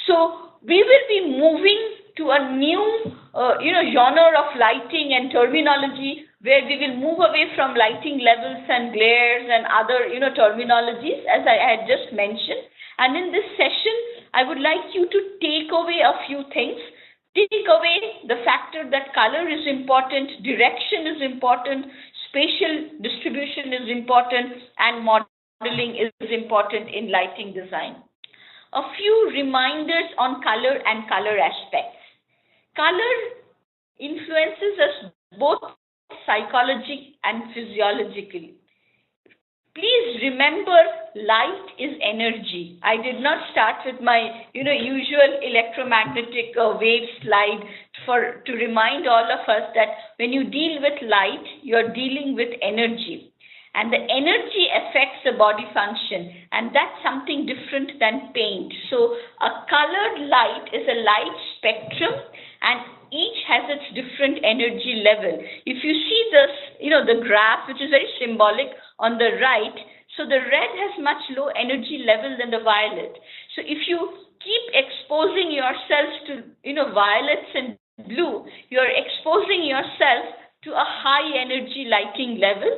So we will be moving to a new genre of lighting and terminology, where we will move away from lighting levels and glares and other terminologies, as I had just mentioned. And in this session, I would like you to take away a few things. Take away the factor that color is important, direction is important, spatial distribution is important, and modeling is important in lighting design. A few reminders on color and color aspects. Color influences us both psychologically and physiologically. Please remember, light is energy. I did not start with my usual electromagnetic wave slide to remind all of us that when you deal with light, you're dealing with energy. And the energy affects the body function, and that's something different than paint. So a colored light is a light spectrum, and each has its different energy level. If you see this, the graph, which is very symbolic on the right, so the red has much low energy level than the violet. So if you keep exposing yourself to, violets and blue, you're exposing yourself to a high energy lighting level.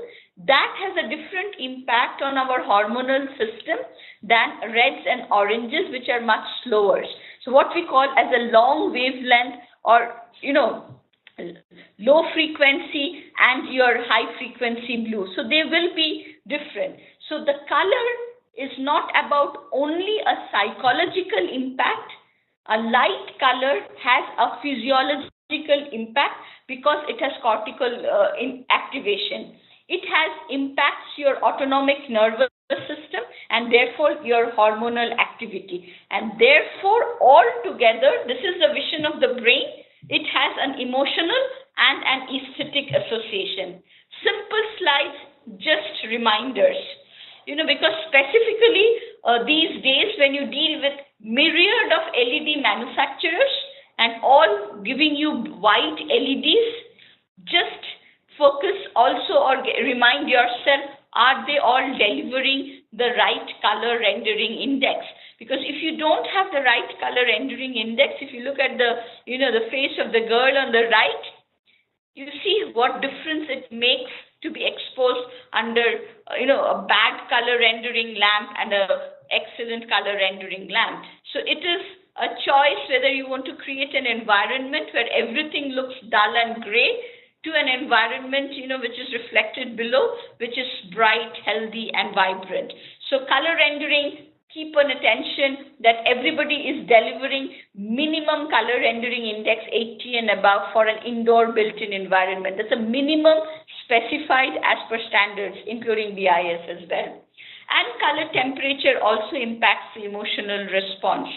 That has a different impact on our hormonal system than reds and oranges, which are much slower. So what we call as a long wavelength, or low frequency and your high frequency blue. So they will be different. So the color is not about only a psychological impact. A light color has a physiological impact because it has cortical activation. It impacts your autonomic nervous system and therefore your hormonal activity. And therefore, altogether, this is the vision of the brain. It has an emotional and an aesthetic association. Simple slides, just reminders. Because specifically these days when you deal with myriad of LED manufacturers and all giving you white LEDs, just focus also or remind yourself, are they all delivering the right color rendering index? Because if you don't have the right color rendering index, if you look at the face of the girl on the right, you see what difference it makes to be exposed under a bad color rendering lamp and a excellent color rendering lamp. So it is a choice whether you want to create an environment where everything looks dull and gray to an environment, which is reflected below, which is bright, healthy, and vibrant. So color rendering, keep on attention that everybody is delivering minimum color rendering index 80 and above for an indoor built-in environment. That's a minimum specified as per standards, including BIS as well. And color temperature also impacts the emotional response.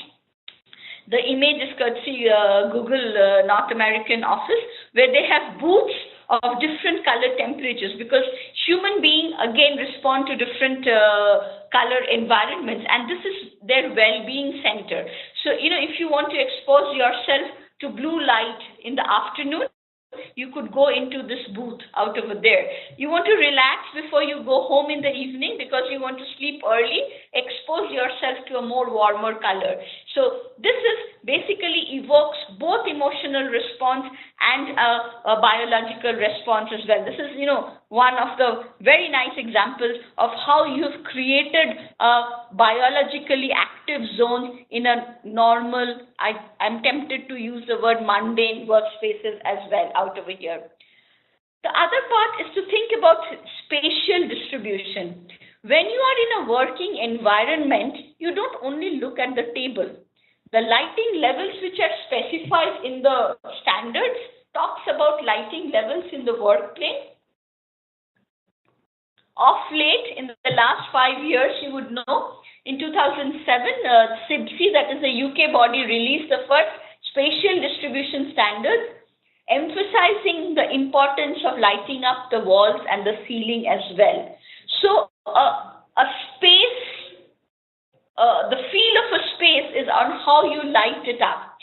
The image is courtesy Google North American office, where they have booths of different color temperatures, because human beings again respond to different color environments, and this is their well-being center. So, if you want to expose yourself to blue light in the afternoon, you could go into this booth out over there. You want to relax before you go home in the evening because you want to sleep early, expose yourself to a more warmer color. So this is basically evokes both emotional response and a biological response as well. This is, one of the very nice examples of how you've created a biologically active zone in a normal, I'm tempted to use the word mundane workspaces as well out over here. The other part is to think about spatial distribution. When you are in a working environment, you don't only look at the table. The lighting levels which are specified in the standards talks about lighting levels in the workplace. Of late, in the last 5 years, you would know, in 2007, SIBSI, that is a UK body, released the first spatial distribution standards, emphasizing the importance of lighting up the walls and the ceiling as well. So, a space, the feel of a space is on how you light it up.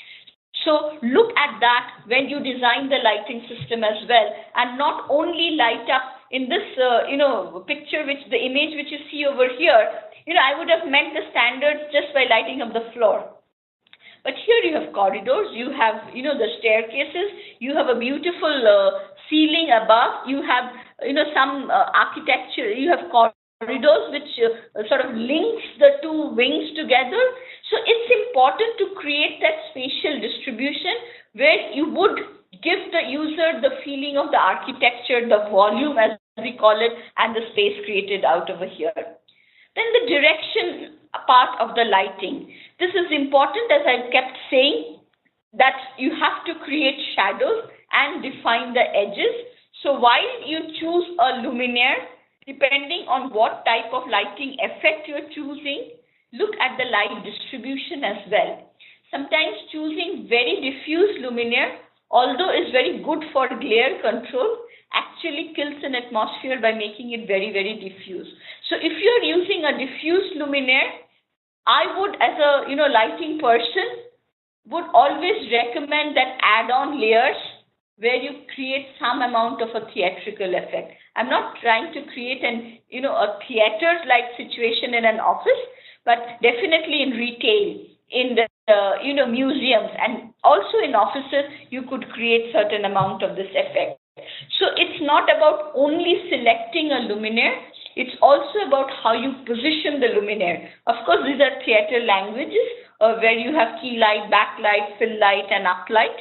So look at that when you design the lighting system as well, and not only light up in this, picture, the image which you see over here. I would have met the standards just by lighting up the floor. But here you have corridors, you have, the staircases, you have a beautiful ceiling above, you have, some architecture, you have corridors which sort of links the two wings together. So it's important to create that spatial distribution where you would give the user the feeling of the architecture, the volume as we call it, and the space created out over here. Then the direction part of the lighting. This is important, as I kept saying, that you have to create shadows and define the edges. So while you choose a luminaire, depending on what type of lighting effect you're choosing, look at the light distribution as well. Sometimes choosing very diffuse luminaire, although is very good for glare control, actually kills an atmosphere by making it very, very diffuse. So if you're using a diffuse luminaire, I would, as a lighting person, would always recommend that add-on layers where you create some amount of a theatrical effect. I'm not trying to create a theater-like situation in an office, but definitely in retail, in the museums, and also in offices, you could create certain amount of this effect. So it's not about only selecting a luminaire, it's also about how you position the luminaire. Of course, these are theater languages where you have key light, backlight, fill light, and uplight.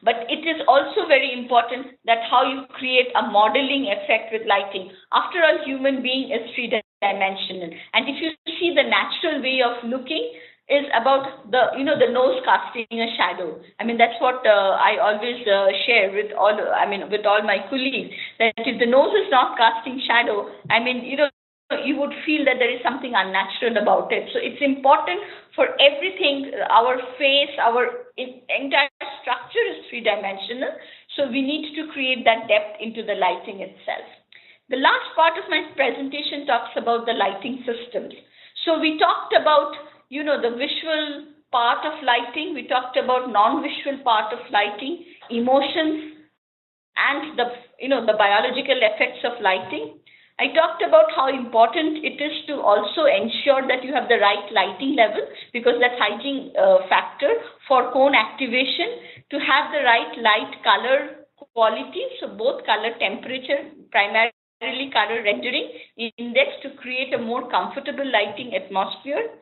But it is also very important that how you create a modeling effect with lighting. After all, human being is three-dimensional. And if you see the natural way of looking is about the nose casting a shadow. I mean, that's what I always share with all my colleagues, that if the nose is not casting shadow, you would feel that there is something unnatural about it. So it's important for everything, our face, our entire structure is three-dimensional. So we need to create that depth into the lighting itself. The last part of my presentation talks about the lighting systems. So we talked about, the visual part of lighting. We talked about non-visual part of lighting, emotions, and the biological effects of lighting. I talked about how important it is to also ensure that you have the right lighting level, because that's hygiene factor for cone activation, to have the right light color quality, so both color temperature, primarily color rendering index, to create a more comfortable lighting atmosphere.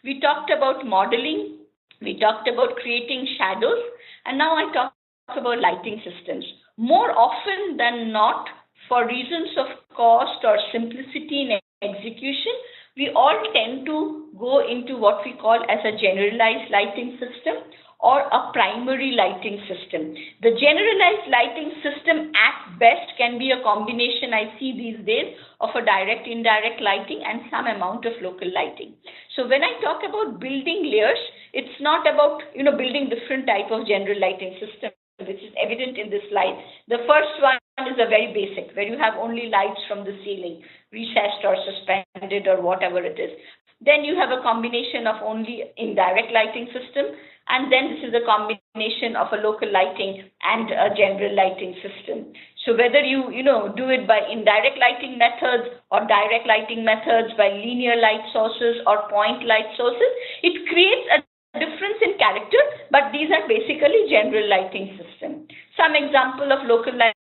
We talked about modeling, we talked about creating shadows, and now I talk about lighting systems. More often than not, for reasons of cost or simplicity in execution, we all tend to go into what we call as a generalized lighting system or a primary lighting system. The generalized lighting system at best can be a combination, I see these days, of a direct indirect lighting and some amount of local lighting. So when I talk about building layers, it's not about building different type of general lighting system, which is evident in this slide. The first one is a very basic, where you have only lights from the ceiling, recessed or suspended or whatever it is. Then you have a combination of only indirect lighting system, and then this is a combination of a local lighting and a general lighting system. So whether you do it by indirect lighting methods or direct lighting methods, by linear light sources or point light sources, it creates a difference in character, but these are basically general lighting system. Some example of localized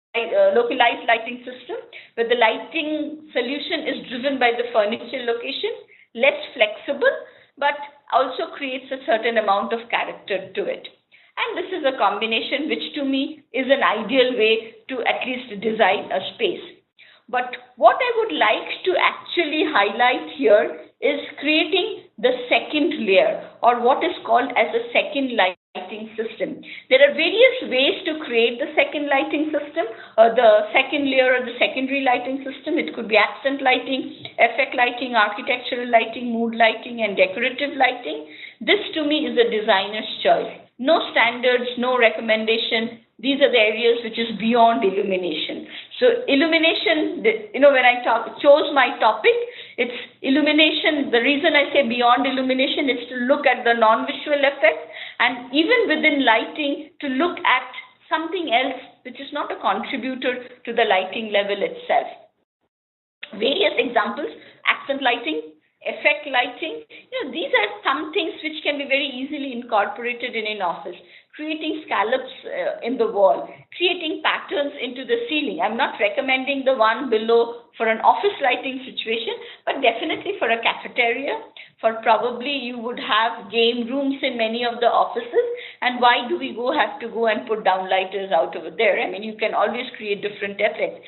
lighting system, where the lighting solution is driven by the furniture location, less flexible, but also creates a certain amount of character to it. And this is a combination which to me is an ideal way to at least design a space. But what I would like to actually highlight here is creating the second layer, or what is called as a second lighting system. There are various ways to create the second lighting system, or the second layer or the secondary lighting system. It could be accent lighting, effect lighting, architectural lighting, mood lighting, and decorative lighting. This to me is a designer's choice. No standards, no recommendation. These are the areas which is beyond illumination. So illumination, when I chose my topic, it's illumination. The reason I say beyond illumination is to look at the non-visual effects, and even within lighting to look at something else which is not a contributor to the lighting level itself. Various examples: accent lighting, effect lighting. These are some things which can be very easily incorporated in an office. Creating scallops in the wall, creating patterns into the ceiling. I'm not recommending the one below for an office lighting situation, but definitely for a cafeteria, for probably you would have game rooms in many of the offices, and why do we have to go and put downlighters out over there? I mean, you can always create different effects.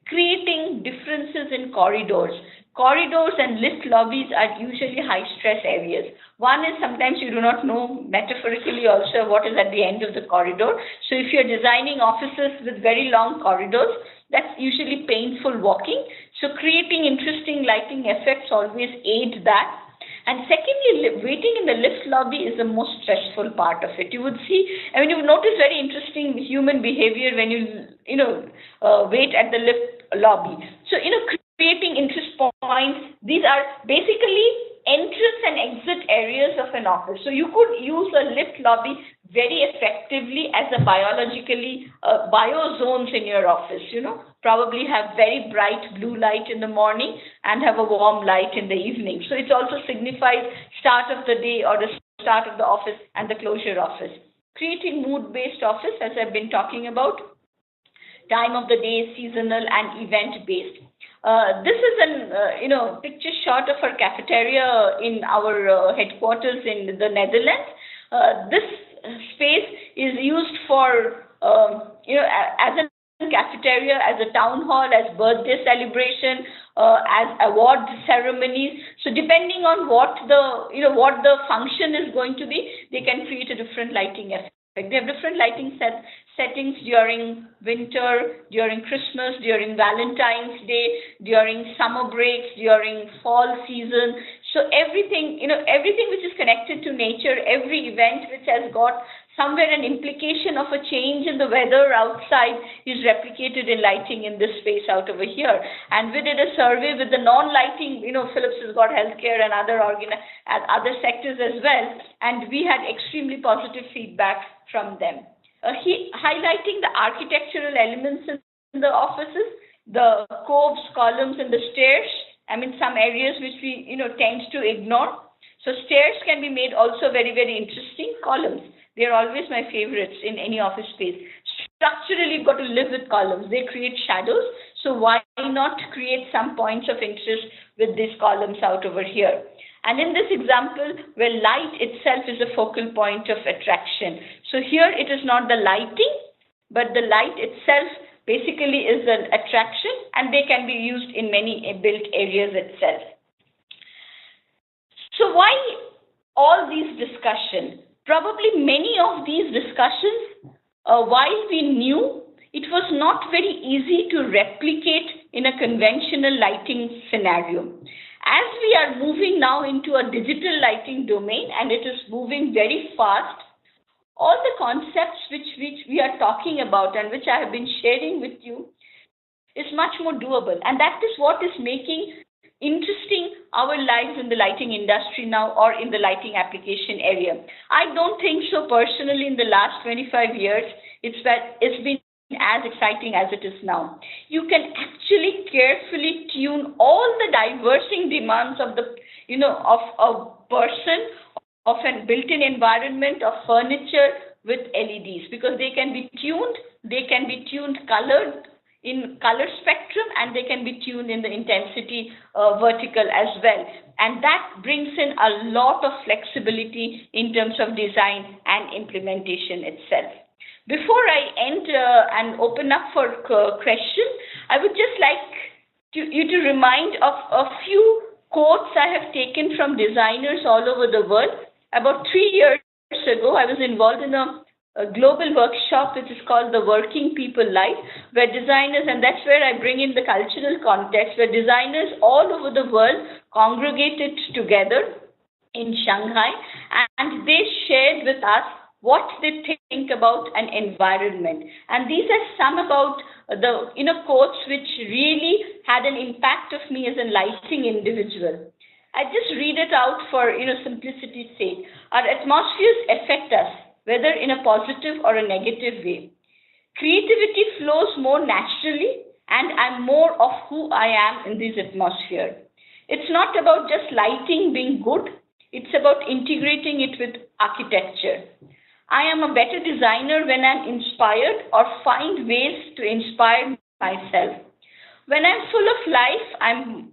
Creating differences in corridors. Corridors and lift lobbies are usually high-stress areas. One is sometimes you do not know metaphorically also what is at the end of the corridor. So if you're designing offices with very long corridors, that's usually painful walking. So creating interesting lighting effects always aid that. And secondly, waiting in the lift lobby is the most stressful part of it. You would see, you would notice very interesting human behavior when you wait at the lift lobby. So, creating interest points. These are basically entrance and exit areas of an office. So you could use a lift lobby very effectively as a bio zones in your office. Probably have very bright blue light in the morning and have a warm light in the evening. So it also signifies start of the day or the start of the office and the closure office. Creating mood-based office, as I've been talking about. Time of the day, seasonal and event-based. This is an picture shot of our cafeteria in our headquarters in the Netherlands. This space is used for as a cafeteria, as a town hall, as birthday celebration, as award ceremonies. So depending on what the function is going to be, they can create a different lighting effect. They have different lighting settings during winter, during Christmas, during Valentine's Day, during summer breaks, during fall season. So everything which is connected to nature, every event which has got somewhere an implication of a change in the weather outside is replicated in lighting in this space out over here. And we did a survey with the non-lighting, Philips has got healthcare and other sectors as well, and we had extremely positive feedback from them. Highlighting the architectural elements in the offices, the coves, columns, and the stairs. Some areas which we tend to ignore. So stairs can be made also very, very interesting. Columns, they are always my favorites in any office space. Structurally, you've got to live with columns. They create shadows. So why not create some points of interest with these columns out over here? And in this example, where light itself is a focal point of attraction. So here it is not the lighting, but the light itself basically is an attraction, and they can be used in many built areas itself. So why all these discussions? Probably many of these discussions, while we knew, it was not very easy to replicate in a conventional lighting scenario. As we are moving now into a digital lighting domain, and it is moving very fast, all the concepts which we are talking about and which I have been sharing with you is much more doable. And that is what is making interesting our lives in the lighting industry now, or in the lighting application area. I don't think so personally in the last 25 years it's been as exciting as it is now. You can actually carefully tune all the diversing demands of of a person, of a built-in environment, of furniture with LEDs, because they can be tuned colored in color spectrum, and they can be tuned in the intensity vertical as well. And that brings in a lot of flexibility in terms of design and implementation itself. Before I end and open up for questions, I would just like you to remind of a few quotes I have taken from designers all over the world. About 3 years ago, I was involved in a global workshop which is called the Working People Life, where designers, and that's where I bring in the cultural context, where designers all over the world congregated together in Shanghai, and they shared with us what they think about an environment. And these are some about the quotes which really had an impact of me as a lighting individual. I just read it out for simplicity's sake. Our atmospheres affect us, whether in a positive or a negative way. Creativity flows more naturally, and I'm more of who I am in this atmosphere. It's not about just lighting being good, it's about integrating it with architecture. I am a better designer when I'm inspired or find ways to inspire myself. When I'm full of life, I'm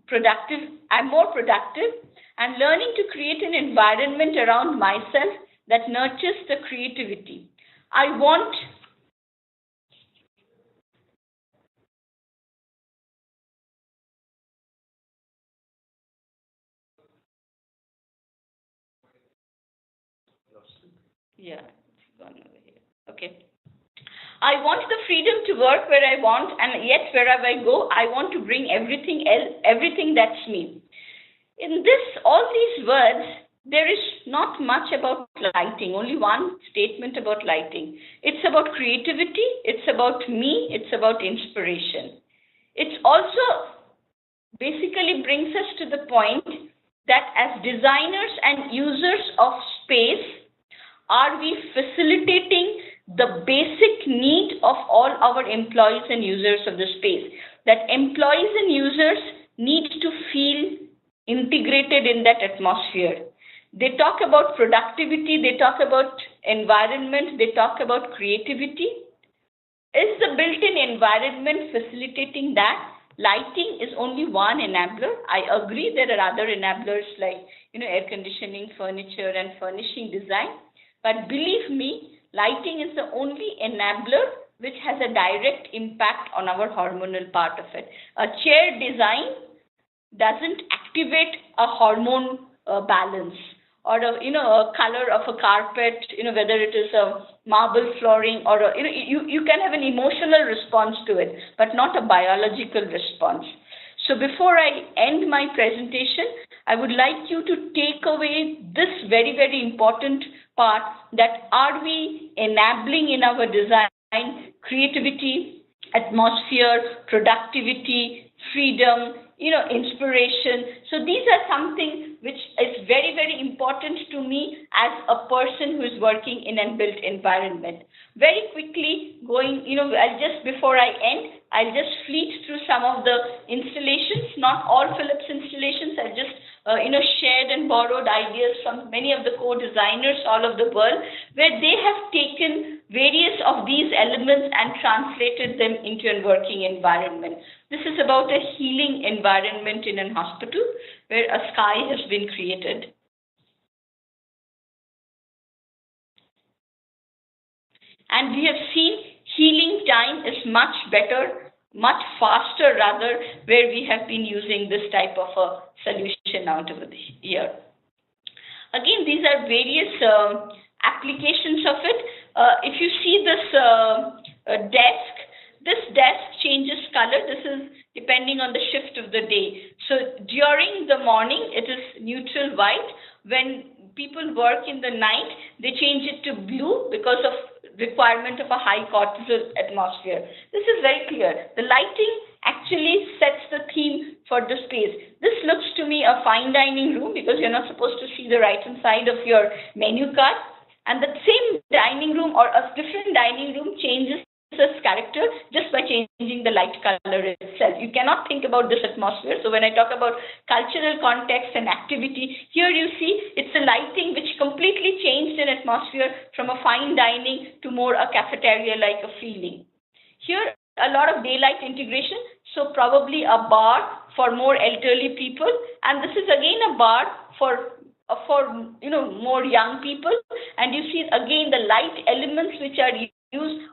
more productive. I'm learning to create an environment around myself that nurtures the creativity. It's gone over here. Okay. I want the freedom to work where I want, and yet wherever I go, I want to bring everything that's me. In all these words, there is not much about lighting, only one statement about lighting. It's about creativity, it's about me, it's about inspiration. It also basically brings us to the point that as designers and users of space, are we facilitating the basic need of all our employees and users of the space? That employees and users need to feel integrated in that atmosphere. They talk about productivity, they talk about environment, they talk about creativity. Is the built-in environment facilitating that? Lighting is only one enabler. I agree there are other enablers like air conditioning, furniture, and furnishing design. But believe me, lighting is the only enabler which has a direct impact on our hormonal part of it. A chair design doesn't activate a hormone balance, or a color of a carpet, whether it is a marble flooring or you can have an emotional response to it, but not a biological response. So before I end my presentation, I would like you to take away this very, very important part, that are we enabling in our design creativity, atmosphere, productivity, freedom, inspiration. So these are something which is very, very important to me as a person who is working in a built environment. Very quickly before I end, I'll just fleet through some of the installations, not all Philips installations. I'll just shared and borrowed ideas from many of the co-designers all over the world, where they have taken various of these elements and translated them into a working environment. This is about a healing environment in a hospital where a sky has been created. And we have seen healing time is much better, much faster rather, where we have been using this type of a solution out over here. Again, these are various applications of it. If you see this desk, this desk changes color. This is depending on the shift of the day. So during the morning, it is neutral white. When people work in the night, they change it to blue because of requirement of a high cortisol atmosphere. This is very clear. The lighting actually sets the theme for the space. This looks to me a fine dining room because you're not supposed to see the right-hand side of your menu card. And the same dining room or a different dining room changes its character just by changing the light color itself. You cannot think about this atmosphere. So when I talk about cultural context and activity, here you see it's a lighting which completely changed an atmosphere from a fine dining to more a cafeteria-like a feeling. Here, a lot of daylight integration, so probably a bar for more elderly people, and this is again a bar for more young people, and you see again the light elements which are used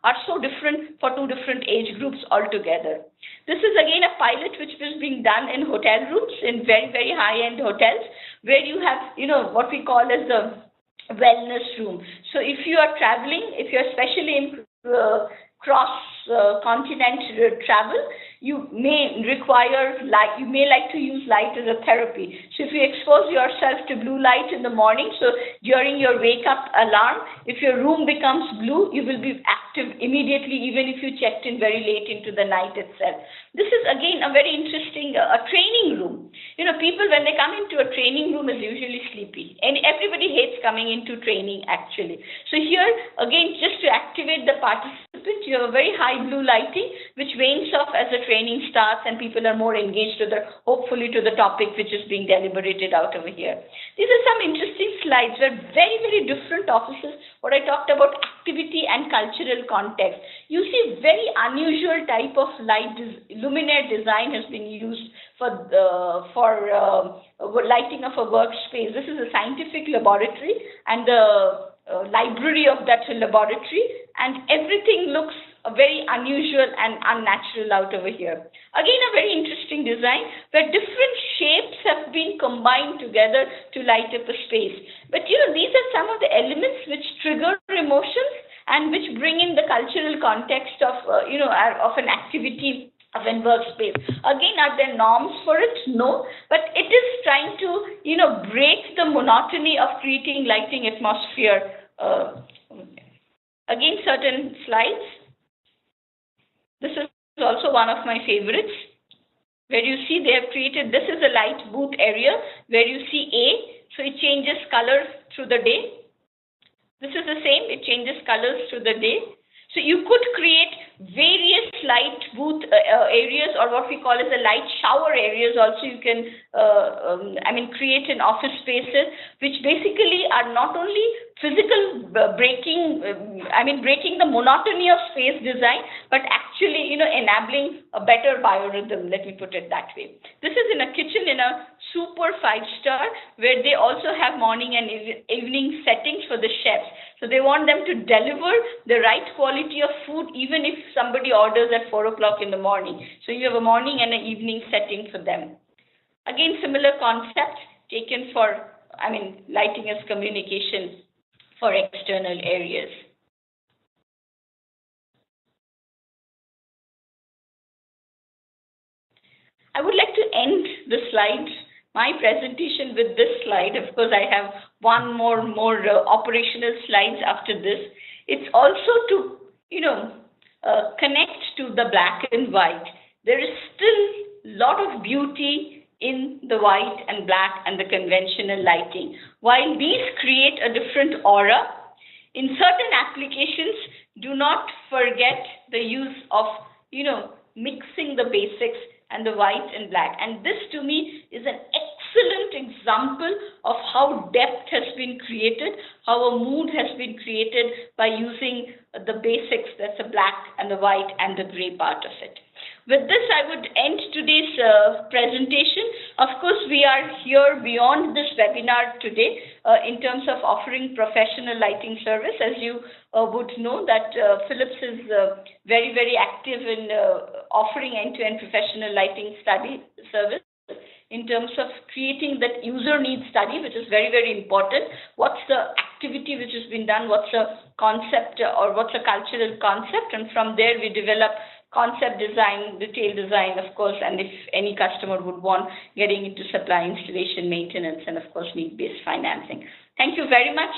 are so different for two different age groups altogether. This is again a pilot which was being done in hotel rooms, in very, very high-end hotels, where you have, what we call as the wellness room. So if you are traveling, if you're especially in cross-continent travel, you may require light, you may like to use light as a therapy. So if you expose yourself to blue light in the morning, so during your wake-up alarm, if your room becomes blue, you will be active immediately, even if you checked in very late into the night itself. This is again a very interesting, a training room. People when they come into a training room is usually sleepy, and everybody hates coming into training actually. So here, again, just to activate the participant, you have a very high blue lighting, which wanes off as the training starts and people are more engaged hopefully to the topic which is being deliberated out over here. These are some interesting slides where very, very different offices, what I talked about activity and cultural context. You see very unusual type of light, luminaire design has been used for lighting of a workspace. This is a scientific laboratory and the library of that laboratory, and everything looks very unusual and unnatural out over here. Again, a very interesting design where different shapes have been combined together to light up a space. But these are some of the elements which trigger emotions and which bring in the cultural context of of an activity of a workspace. Again, are there norms for it? No, but it is trying to break the monotony of creating lighting atmosphere. Again, certain slides. This is also one of my favorites, where you see they have created, this is a light booth area where you see A, so it changes colors through the day. This is the same, it changes colors through the day. So you could create various light booth areas, or what we call as the light shower areas. Also, you can, create in office spaces, which basically are not only physical breaking the monotony of space design, but actually, enabling a better biorhythm. Let me put it that way. This is in a kitchen in a super 5-star, where they also have morning and evening settings for the chefs. So they want them to deliver the right quality of food, even if somebody orders at 4 o'clock in the morning. So you have a morning and an evening setting for them. Again, similar concept taken for, lighting as communication for external areas. I would like to end the slide, my presentation, with this slide. Of course, I have one more operational slides after this. It's also to, connect to the black and white. There is still a lot of beauty in the white and black and the conventional lighting. While these create a different aura, in certain applications, do not forget the use of, mixing the basics and the white and black. And this to me is an excellent example of how depth has been created, how a mood has been created by using the basics, that's the black and the white and the gray part of it. With this, I would end today's presentation. Of course, we are here beyond this webinar today in terms of offering professional lighting service. As you would know that Philips is very, very active in offering end-to-end professional lighting study service in terms of creating that user need study, which is very, very important. What's the activity which has been done? What's a concept or what's a cultural concept? And from there, we develop concept design, detail design, of course, and if any customer would want getting into supply, installation, maintenance, and of course, need-based financing. Thank you very much.